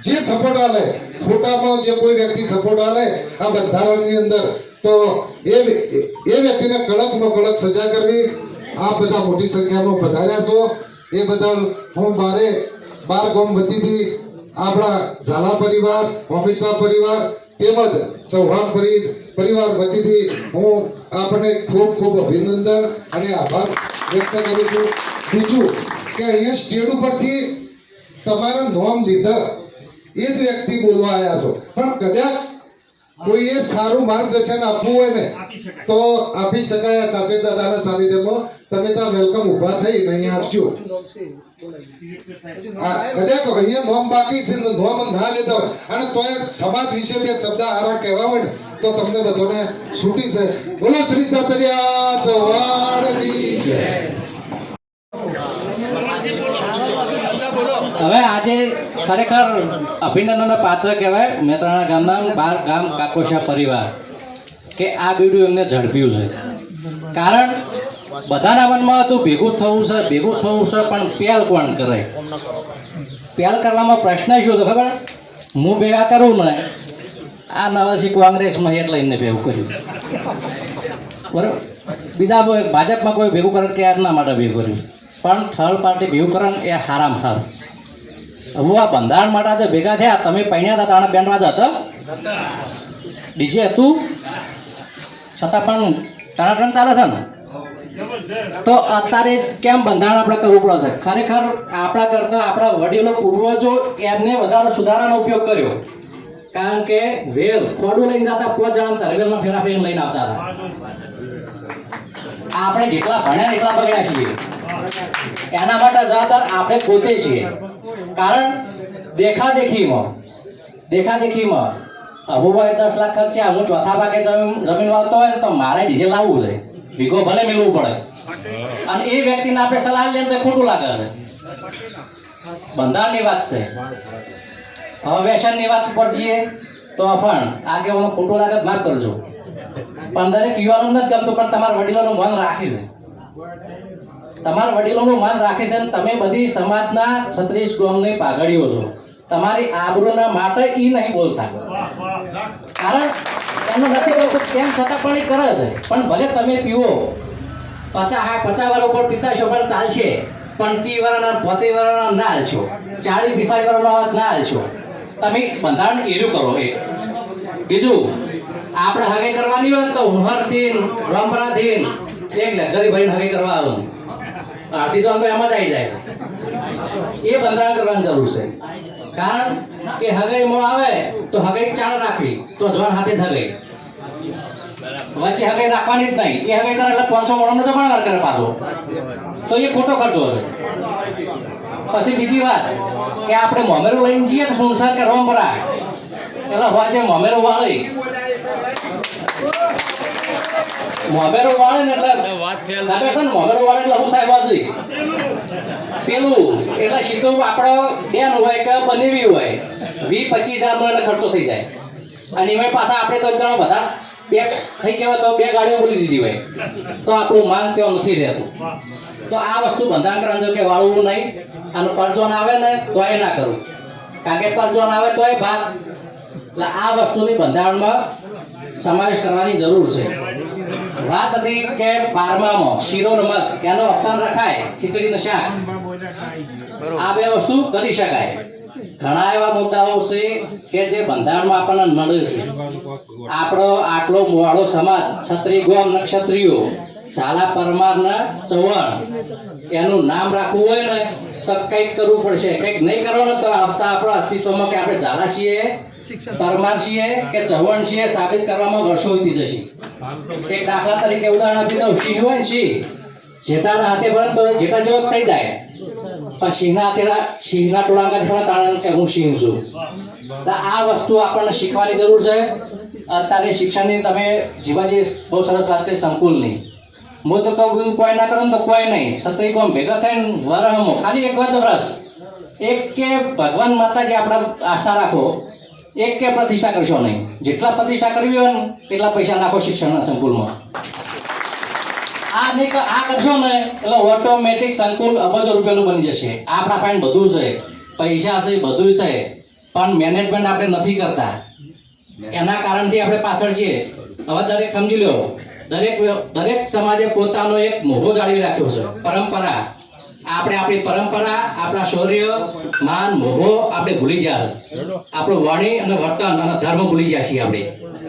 જે સપોર્ટ આલે ખોટામાં જે કોઈ વ્યક્તિ સપોર્ટ આલે આ બંધારણની અંદર તો એ વ્યક્તિને કડકમાં કડક સજા કરવી. આપ બધા મોટી સંખ્યામાં પધાર્યા છો એ બદલ હું 12 ગામ વતીથી આપણા ઝાલા પરિવાર, ઓફિસર પરિવાર તેમજ ચૌહાણ પરિવાર વતીથી હું આપણને ખૂબ ખૂબ અભિનંદન અને આભાર વ્યક્ત કરું છું. બીજું કે અહીંયા સ્ટેજ ઉપરથી તમારા નોમ લીધા એ જ વ્યક્તિ બોલવા આવ્યા છો પણ કદાચ કોઈએ સારું માર્ગદર્શન આપવું હોય ને તો આપી શકાય. આ ચાચી દાદાના સાનિધ્યમાં તમે ત્યાં વેલકમ ઊભા થઈને અહીંયા આપજો. બધા તો અહીંયા નોમ બાકી છે ને નોમ ના લેતા હોય અને તોય સમાજ વિશે બે શબ્દ હારા કહેવા હોય ને તો તમને બધાને છૂટી છે. બોલો શ્રી સાતરિયા ચૌહાણની જય. હવે આજે ખરેખર અભિનંદનનો પાત્ર કહેવાય મહેસાણા ગામના 12 ગામ કાકોશા પરિવાર કે આ બીડું એમને ઝડપ્યું છે. કારણ બધાના મનમાં હતું ભેગું થવું છે પણ પહેલ કોણ કરે? પહેલ કરવામાં પ્રશ્ન શું હતો ખબર? હું ભેગા કરું ને આ નવાસી કોંગ્રેસમાં એટલે એને ભેગું કર્યું, બરાબર. બીજા ભાજપમાં કોઈ ભેગું કરે કે ના માટે ભેગું કર્યું, પણ થર્ડ પાર્ટી ભેગું કરે ને એ સારામાં સારું. હું આ બંધારણ માટે આજે ભેગા થયા. તમે પહેણ્યા હતા તાણા બેન્ડમાં જ હતા, ડીજે હતું, છતાં પણ ટનાટન ચાલે છે ને. તો અત્યારે કેમ બંધારણ આપણે કરવું પડે છે? ખરેખર આપણા કરતાં આપણા વડીલો પૂર્વજો એમને વધારે સુધારાનો ઉપયોગ કર્યો. કારણ કે વેલ ખોડું લઈને જતા 5 જણા તરવેલમાં ફેરા ફેરીને લઈને આવતા હતા. આપણે જેટલા ભણ્યા એટલા બગડ્યા છીએ. એના માટે જવાબદાર આપણે પોતે છીએ. કારણ દેખાદેખીમાં અબુભાઈ 10 લાખ ખર્ચ્યા, હું ચોથા ભાગે જમીન વાવતો હોય ને તો મારે ડીજે લાવવું છે, વીઘો ભલે મેળવવું પડે. અને એ વ્યક્તિને આપણે સલાહ લઈએ તો ખોટું લાગે છે. બંધારણની વાત છે. હવે વ્યસનની વાત પર જઈએ તો પણ આગેવાનો ખોટું લાગે માફ કરજો, પણ દરેક યુવાનો નથી ગમતું, પણ તમારા વડીલોનું મન રાખી છે. તમારા વડીલોનું મન રાખે છે. તમે બધી સમાજના 36 ગામની પાઘડીઓ છો. તમારી આબરૂના માટે એ નહીં બોલતા, કારણ એનું નથી કરતું તેમ છતાં પણ એ કરે છે. પણ ભલે તમે પીવો 50 વર્ષ ઉપર પીતા છો પણ ચાલશે, પણ 30 વર્ષના 35 વર્ષના ના હાલશો, 40-45 વર્ષના ના હાલશો. તમે બંધારણ એરું કરો. એક બીજું, આપણે હગે કરવાની હોય તો ઉંમરથી પરંપરાથી એક લક્ઝરી ભરીને હગે કરવા આવવાનું. આરતી તો એમ જ આવી જાય. એ બંધારણ કરવાની જરૂર છે. કારણ કે હગાઈમાં આવે તો હગાઈ ચાળ રાખવી, તો જોન હાથે જ હગાઈ, વચ્ચે હગાઈ રાખવાની જ નહીં. એ હગાઈ કરે એટલે 500 મોણનો જમાણવાર કરે પાછો, તો એ ખોટો ખર્ચો છે. પછી બીજી વાત કે આપણે મોમેરું લઈને જઈએ ને સુનસર કે રોમપરા, એટલે વાંચે મોમેરું વાળી ને એટલે મોમેરું વાળે એટલે શું થાય વાંચી પેલું એટલે સીધું આપણો બેન હોય કે બનેવી હોય 20-25 હજારનો એટલે ખર્ચો થઈ જાય. અને એમાં પાછા આપણે તો ઘણો બધા બે થઈ કહેવાય તો 2 ગાડીઓ બોલી દીધી હોય તો આપણું માન તેઓ નથી રહેતું. તો આ વસ્તુ બંધારણ કરવાનું કે વાળવું નહીં. અને પરજોન આવે ને તો એ ના કરવું, કારણ કે પરજોન આવે તો એ ભાગ. એટલે આ વસ્તુની બંધારણમાં સમાવેશ કરવાની જરૂર છે. વાત હતી કે 12માં શીરો મગ એનો ઓપ્શન રખાય, ખીચડીનું શાક, આ 2 વસ્તુ કરી શકાય. ઘણા એવા મુદ્દાઓ છે કે જે બંધારણમાં આપણને નડે છે. આપણો આટલો મોડો સમાજ, ક્ષત્રિય ગોમ નક્ષત્રિયો, ઝાલા પરમારના ચૌહાણ, એનું નામ રાખવું હોય ને તો કંઈક કરવું પડશે. કંઈક નહીં કરવાનું તો આપણા અસ્તિત્વમાં કે આપણે ઝાલા છીએ, પરમાર છીએ કે ચૌહાણ છીએ સાબિત કરવામાં વર્ષો વીતી જશે. એક દાખલા તરીકે ઉદાહરણ આપી દઉં. સિંહ હોય ને, સિંહ જેટાના હાથે ભરે તો જેટા જેવો થઈ જાય, પણ સિંહના ટોળાંગા તારણ કે હું સિંહ છું. તો આ વસ્તુ આપણને શીખવાની જરૂર છે. અત્યારે શિક્ષણની તમે જીવાજી બહુ સરસ વાત કરી, સંકુલની. હું તો કહું કોઈ ના કરો તો કોઈ નહીં. સત્રી કોમ ભેગા થઈને વરહમો ખાલી 1 વર્ષ એક કે ભગવાન માતાજી આપણા આસ્થા રાખો, એક કે પ્રતિષ્ઠા કરશો નહીં. જેટલા પ્રતિષ્ઠા કરવી હોય ને એટલા પૈસા નાખો શિક્ષણના સંકુલમાં. આ કરશો ને એટલે ઓટોમેટિક સંકુલ અબજો રૂપિયાનું બની જશે. આપણા પાસે બધું છે, પૈસા છે, બધું છે, પણ મેનેજમેન્ટ આપણે નથી કરતા. એના કારણથી આપણે પાછળ છીએ. હવે દરેક સમજી લો, દરેક સમાજે પોતાનો એક મોભો જાળવી રાખ્યો છે, પરંપરા. આપણે આપણી પરંપરા, આપણા શૌર્ય, માન, મોભો આપણે ભૂલી ગયા. આપણું વાણી અને વર્તન અને ધર્મ ભૂલી ગયા છીએ આપણે.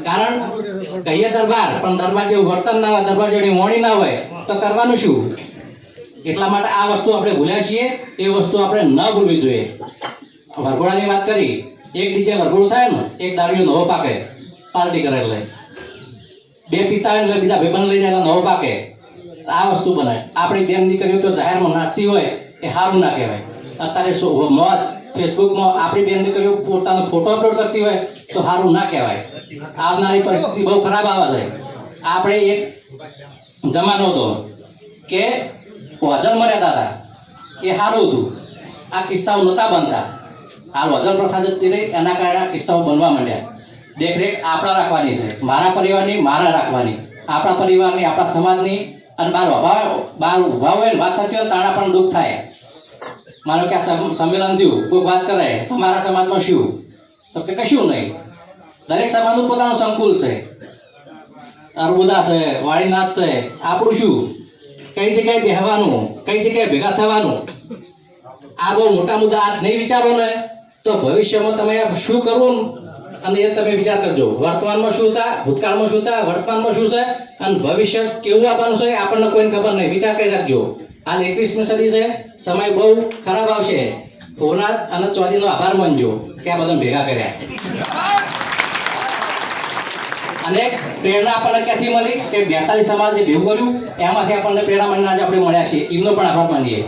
કારણ કહીએ દરબાર, પણ દરબાર જેવું વર્તન ના હોય, દરબાર જેવી વાણી ના હોય તો કરવાનું શું? એટલા માટે આ વસ્તુ આપણે ભૂલ્યા છીએ. એ વસ્તુ આપણે ન ભૂલવી જોઈએ. વરઘોડાની વાત કરી, એક ડીજે વરઘોડું થાય ને, એક દારૂ નવો પાકે, પાર્ટી કરેલ લે બે પિતા હોય એટલે બીજા ભાઈબંધ લઈને એના નવો પાકે આ વસ્તુ બનાય આપણી બેન દીકરીઓ તો જાહેરમાં નાચતી હોય એ સારું ના કહેવાય અત્યારે મોજ ફેસબુકમાં આપણી બેન દીકરીઓ પોતાનો ફોટો અપલોડ કરતી હોય તો સારું ના કહેવાય આવનારી પરિસ્થિતિ બહુ ખરાબ આવે છે આપણે એક જમાનો હતો કે વજનમાં રહેતા હતા એ સારું હતું આ કિસ્સાઓ નહોતા બનતા હાલ વજન પ્રથા જતી રહી એના કારણે આ કિસ્સાઓ બનવા માંડ્યા દેખરેખ આપણા રાખવાની છે મારા પરિવારની મારા રાખવાની આપણા પરિવારની આપણા સમાજની અને બહાર ઉભા હોય ને વાત થતી હોય તાણા પણ દુઃખ થાય માનો કે આ સંમેલન થયું કોઈ વાત કરે તમારા સમાજમાં શું તો કે કશું નહીં દરેક સમાજનું પોતાનું સંકુલ છે અર્બુદા છે વાળીનાથ છે આપણું શું કઈ જગ્યાએ બેહવાનું કઈ જગ્યાએ ભેગા થવાનું આ બહુ મોટા મુદ્દા આજ નહીં વિચારો ને તો ભવિષ્યમાં તમે શું કરવું અને એ તમે વિચાર કરજો વર્તમાનમાં શું હતા ભૂતકાળમાં શું હતા વર્તમાનમાં શું છે અને ભવિષ્ય કેવું આવવાનું છે આપણને કોઈને ખબર નહીં વિચાર કરી રાખજો હાલ 21મી સદી છે સમય બહુ ખરાબ આવશે ભોળાનાથ અને ચોધરીનો આભાર માનજો કે આ બધા ભેગા કર્યા અને પ્રેરણા આપણને ક્યાંથી મળી કે 42 સમાજ જે ભેગું કર્યું એમાંથી આપણને પ્રેરણા મળીને આજે આપણે મળ્યા છીએ એમનો પણ આભાર માનીએ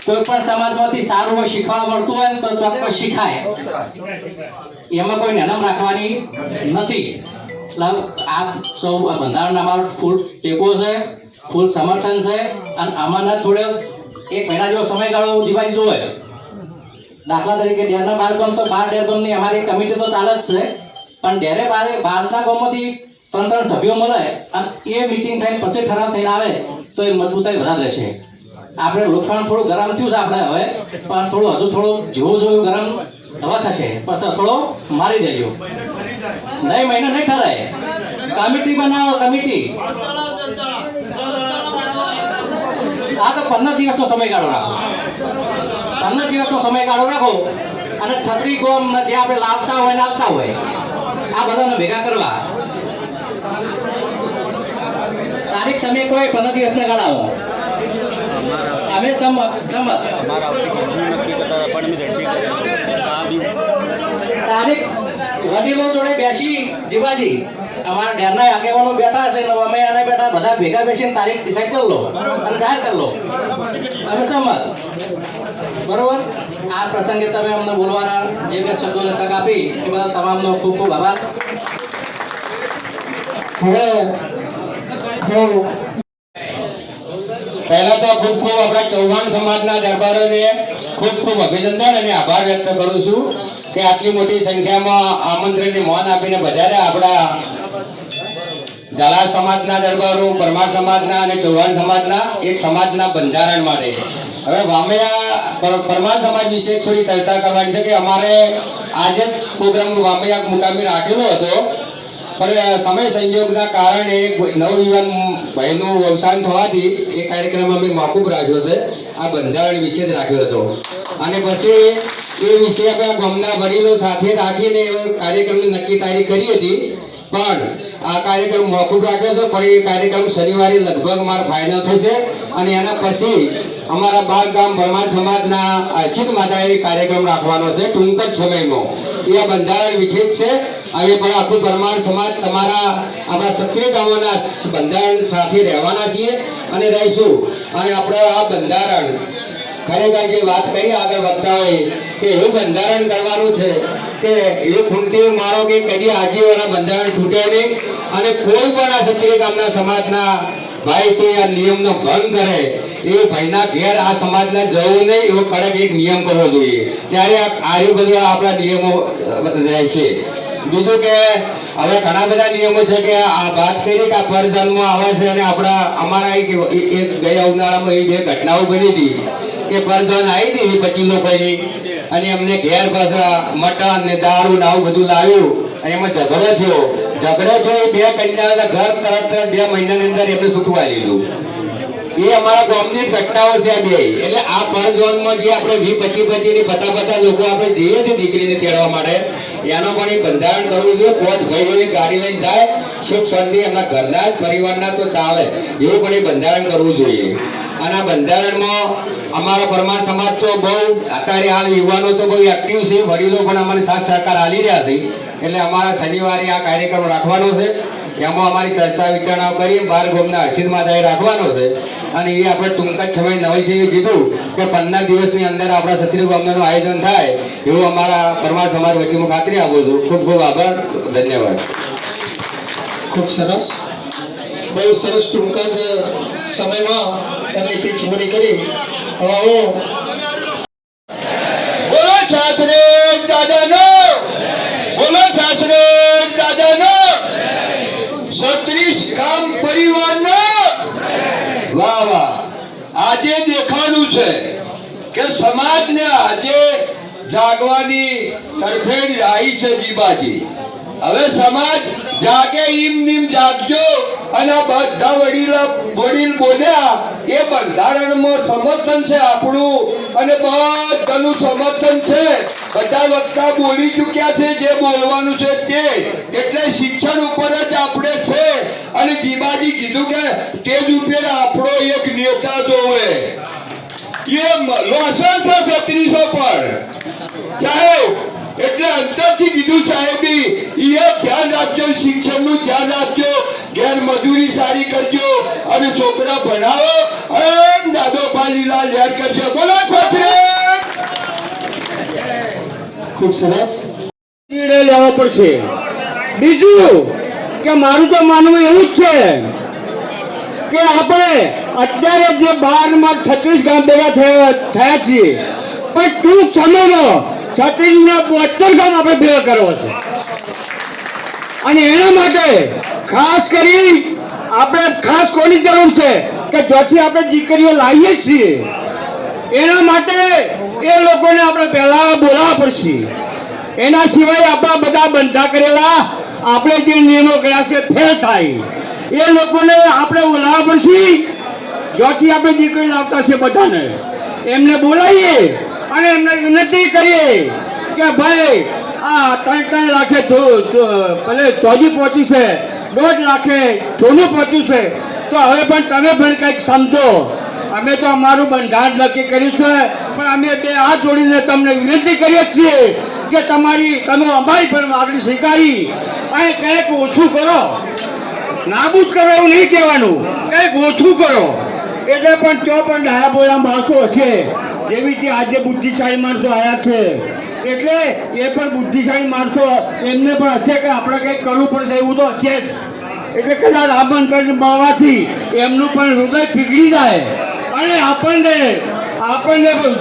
કોઈ પણ સમાજમાંથી સારું હોય શીખવા મળતું હોય તો ચોક્કસ શીખાય એમાં કોઈ નામ રાખવાની નથી આ સૌ બંધારણ અમારો ફૂલ ટેકો છે ફૂલ સમર્થન છે અને આમાંના થોડો 1 મહિના જેવો સમયગાળો જીવાઈ જોઈએ દાખલા તરીકે ડેરના 12 ગામ તો 12 ડેર ગામની અમારી કમિટી તો ચાલે જ છે પણ ડેરે 12ના ગામમાંથી 3 સભ્યો મળે અને એ મિટિંગ થઈને પછી ઠરાવ થઈને આવે તો એ મજબૂતાઈ વધારે રહેશે આપણે લોકખાણ થોડું ગરમ થયું છે આપણે હવે પણ થોડું હજુ થોડું જોવું ગરમ હવે થશે પછી થોડો મારી દેજો નહીં મહિના નહીં ઠરાય કમિટી બનાવો કમિટી આ તો 15 દિવસનો સમયગાળો રાખો 15 દિવસનો સમયગાળો રાખો અને 36 ગામ જે આપણે લાવતા હોય ને આવતા હોય આ બધાને ભેગા કરવા તારીખ તમે કોઈ 15 દિવસના ગાળાઓ અમે સમત તારીખ વડીલો જોડે બેસી જીવાજી અમારા ડેરના આગેવાનો બેઠા છે ને અમે આને બેઠા બધા ભેગા બેસીને તારીખ ડિસાઈડ કરી લો અને જાહેર કરી લો અમે સંમત બરોબર આ પ્રસંગે તમે અમને બોલવાના જે બે શબ્દોને તક આપી એ બધા તમામનો ખૂબ ખૂબ આભાર પહેલા તો ખૂબ ખૂબ આપણા ચૌહાણ સમાજના દરબારોને ખૂબ ખૂબ અભિનંદન અને આભાર વ્યક્ત કરું છું કે આટલી મોટી સંખ્યામાં આમંત્રણને માન આપીને બધાએ આપણા ઝાલા સમાજના દરબારો પરમાર સમાજના અને ચૌહાણ સમાજના એક સમાજના બંધારણ માટે હવે વામૈયા પરમાર સમાજ વિશે થોડી ચર્ચા કરવાની છે કે અમારે આજે જ પ્રોગ્રામ વામૈયા મુકામે રાખેલો હતો પણ સમય સંજોગના કારણે નવયુવાન ભાઈનું અવસાન થવાથી એ કાર્યક્રમ અમે મોકૂફ રાખ્યો છે આ બંધારણ વિશે જ રાખ્યો હતો અને પછી એ વિશે અમે ગામના વડીલો સાથે રાખીને કાર્યક્રમની નક્કી તારીખ કરી હતી પણ આ કાર્યક્રમ મોકૂફ રાખ્યો હતો પણ એ કાર્યક્રમ શનિવારે લગભગ મારો ફાઇનલ થશે અને એના પછી અમારા 12 ગામ પરમાર સમાજના અર્ચિત માતાએ કાર્યક્રમ રાખવાનો છે ટૂંક જ સમયમાં એ બંધારણ વિશે છે અમે પણ આખું પરમાર સમાજ તમારા આપણા સક્રિય ગામોના બંધારણ સાથે રહેવાના છીએ અને રહીશું અને આપણે આ બંધારણ ખરેખર જે વાત કરી આગળ વક્તાઓએ કે એવું બંધારણ કરવાનું છે કે એવું ખૂંટી મારો કે કદી આજીવન બંધારણ તૂટે નહીં અને કોઈ પણ આ સક્રિય ગામના સમાજના ભાઈ કોઈ આ નિયમનો ભંગ કરે એ ભાઈના ઘેર આ સમાજને જવું નહીં એવો કડક એક નિયમ કરવો જોઈએ ત્યારે આ બધા આપણા નિયમો રહેશે બીજું કે હવે ઘણા બધા નિયમો છે કે આ વાત કરી કે આ પરજન્મ આવે છે અને આપણા અમારા એક ગયા ઉનાળામાં એ 2 ઘટનાઓ બની હતી કે પરજન આવી હતી 25 લોકોની અને એમને ઘેર પાછા મટન ને દારૂ ને આવું બધું લાવ્યું અને એમાં ઝઘડો થયો એ 2 કન્યાના ઘર તરત 2 મહિનાની અંદર એમને છૂટવા લીધું એ અમારા ગામની ઘટનાઓ છે આ 2 એટલે આ પરજોનમાં જે આપણે 20-25 ની પતા લોકો આપણે જઈએ છીએ દીકરીને તેડવા માટે એનો પણ એક બંધારણ કરવું જોઈએ 5 ભાઈઓ ગાડી લઈને જાય સુખ શાંતિ એમના ઘરના જ પરિવારના તો ચાલે એવું પણ એક બંધારણ કરવું જોઈએ અને આ બંધારણમાં અમારા પરમાર સમાજ તો બહુ અત્યારે હાલ યુવાનો તો બહુ એક્ટિવ છે વડીલો પણ અમને સાથ સહકાર આપી રહ્યા છે એટલે અમારા શનિવારે આ કાર્યક્રમ રાખવાનો છે. એમાં અમારી ચર્ચા વિચારણાઓ કરી બાર ગામના હસીન માતાએ રાખવાનો છે. અને એ આપણે ટૂંક જ સમય નવીથી કીધું કે 15 દિવસની અંદર આપણા સત્રી ગામનું આયોજન થાય એવું અમારા પરમાર સમાજ વતી હું ખાતરી આપું છું. ખૂબ ખૂબ આભાર, ધન્યવાદ. ખૂબ સરસ, બહુ સરસ ટૂંક જ સમયમાં એમની સ્પીચ પૂરી કરી. હવે હું બોલો શાસ્ત્રી દાદાનો, બોલો શાસ્ત્રી દાદાનો, 36 ગામ પરિવારનો. વાહ વાહ. આજે દેખાડું છે કે સમાજને આજે જાગવાની તરફેણ આવી છે જીબાજી. હવે સમાજ જાગે ઈમ નીમ જાગજો. અને આ બધા વડીલ બોલ્યા એ બંધારણમાં સમર્થન છે આપણું, અને બધાનું સમર્થન છે. બધા વક્તા બોલી ચૂક્યા છે જે બોલવાનું છે તે. એટલે શિક્ષણ ઉપર જ આપણે છે. અને જીબાજી કીધું કે સ્ટેજ ઉપર આપણો એક નેતા જોવે. એ લોસન છે 3600 પર સાહેબ. એટલે અંતરથી કીધું સાહેબી એ ધ્યાન રાખજો, શિક્ષણનું ધ્યાન રાખજો, ઘેર મજૂરી સારી કરજો અને છોકરા ભણાવો. દાદો પાલીલા લહેર કરશે. બોલો છોકરી. ખૂબ સરસ નિર્ણય લેવો પડશે. બીજું કે મારું તો માનવું એવું જ છે કે આપણે અત્યારે જે 12 માં 36 ગામ ભેગા થયા છીએ, પણ ટૂંક સમયમાં 36 ને 72 ગામ આપણે ભેગા કરવા છે. અને એના માટે ખાસ કરી આપણે ખાસ કોની જરૂર છે કે જ્યાંથી આપણે દીકરીઓ લાવીએ છીએ એના માટે એ લોકોને આપણે પહેલા બોલાવવા પડશે. એના સિવાય આપણા બધા બંધા કરેલા આપણે જે નિયમો કર્યા છે ફેલ થાય. એ લોકોને આપણે બોલાવવા પડશે. જ્યાંથી આપણે દીકરી લાવતા છે બધાને એમને બોલાવીએ અને એમને વિનંતી કરીએ કે ભાઈ આ 3 લાખે ભલે ચોજી પહોંચી છે, 1.5 લાખે સોનું પહોંચ્યું છે, તો હવે પણ તમે પણ કંઈક સમજો. અમે તો અમારું બંધારણ નક્કી કર્યું છે, પણ અમે બે હાથ જોડીને તમને વિનંતી કરીએ છીએ કે તમે અમારી પણ માગણી સ્વીકારી અને કંઈક ઓછું કરો. નાબૂદ કરો એવું નહીં કહેવાનું, કંઈક ઓછું કરો. એટલે પણ તો પણ ડાયા બોળા માણસો છે, જેવી રીતે આજે બુદ્ધિશાળી માણસો આવ્યા છે. એટલે એ પણ બુદ્ધિશાળી માણસો એમને પણ હશે કે આપણે કંઈક કરવું પડશે એવું તો હશે જ. એટલે કદાચ આમંત્રણ મળવાથી એમનું પણ હૃદય પીગળી જાય અને આપણને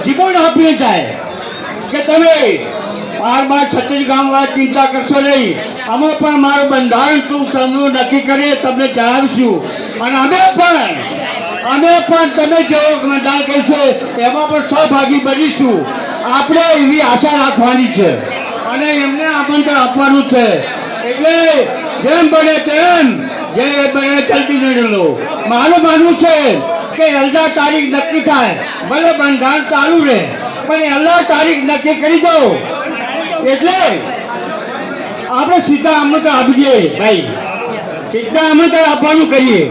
જીવન આપી જાય કે તમે 36 ગામવાળા ચિંતા કરશો નહીં. અમે પણ મારું બંધારણ ટૂંક સમયમાં નક્કી કરીએ તમને જણાવીશું. અને અમે પણ તમે જેવો બંધારણ કહીશું એમાં પણ સહભાગી બનીશું. આપણે એવી આશા રાખવાની છે અને એમને આમંત્રણ આપવાનું છે. એટલે જેમ બને તેમ જે બને જલ્દી નિર્ણય લો. મારું માનવું છે કે એલના તારીખ નક્કી થાય, ભલે બંધારણ ચાલુ રહે પણ એલના તારીખ નક્કી કરી દો. એટલે આપણે સીધા આમંત્રણ આપી દઈએ ભાઈ, સીધા આમંત્રણ આપવાનું કરીએ.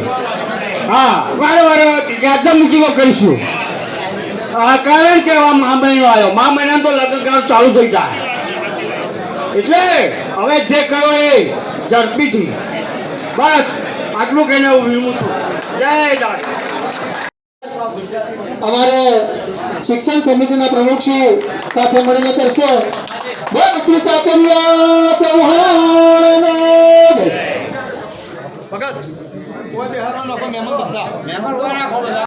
હા, વારે યાદા મુકીમાં કરીશું. કારણ કે મહા મહિનો આવ્યો, મહા મહિનામાં તો લગ્નકાર ચાલુ થઈ જાય. એટલે હવે જે કરો એ ઝડપીથી. બસ આટલું કહીને હું વિરમું છું. જય દાદા. અમારે શિક્ષણ સમિતિના પ્રમુખ શ્રી સાથે મળીને કરશે. શ્રી ચાચરિયા ચૌહાણ.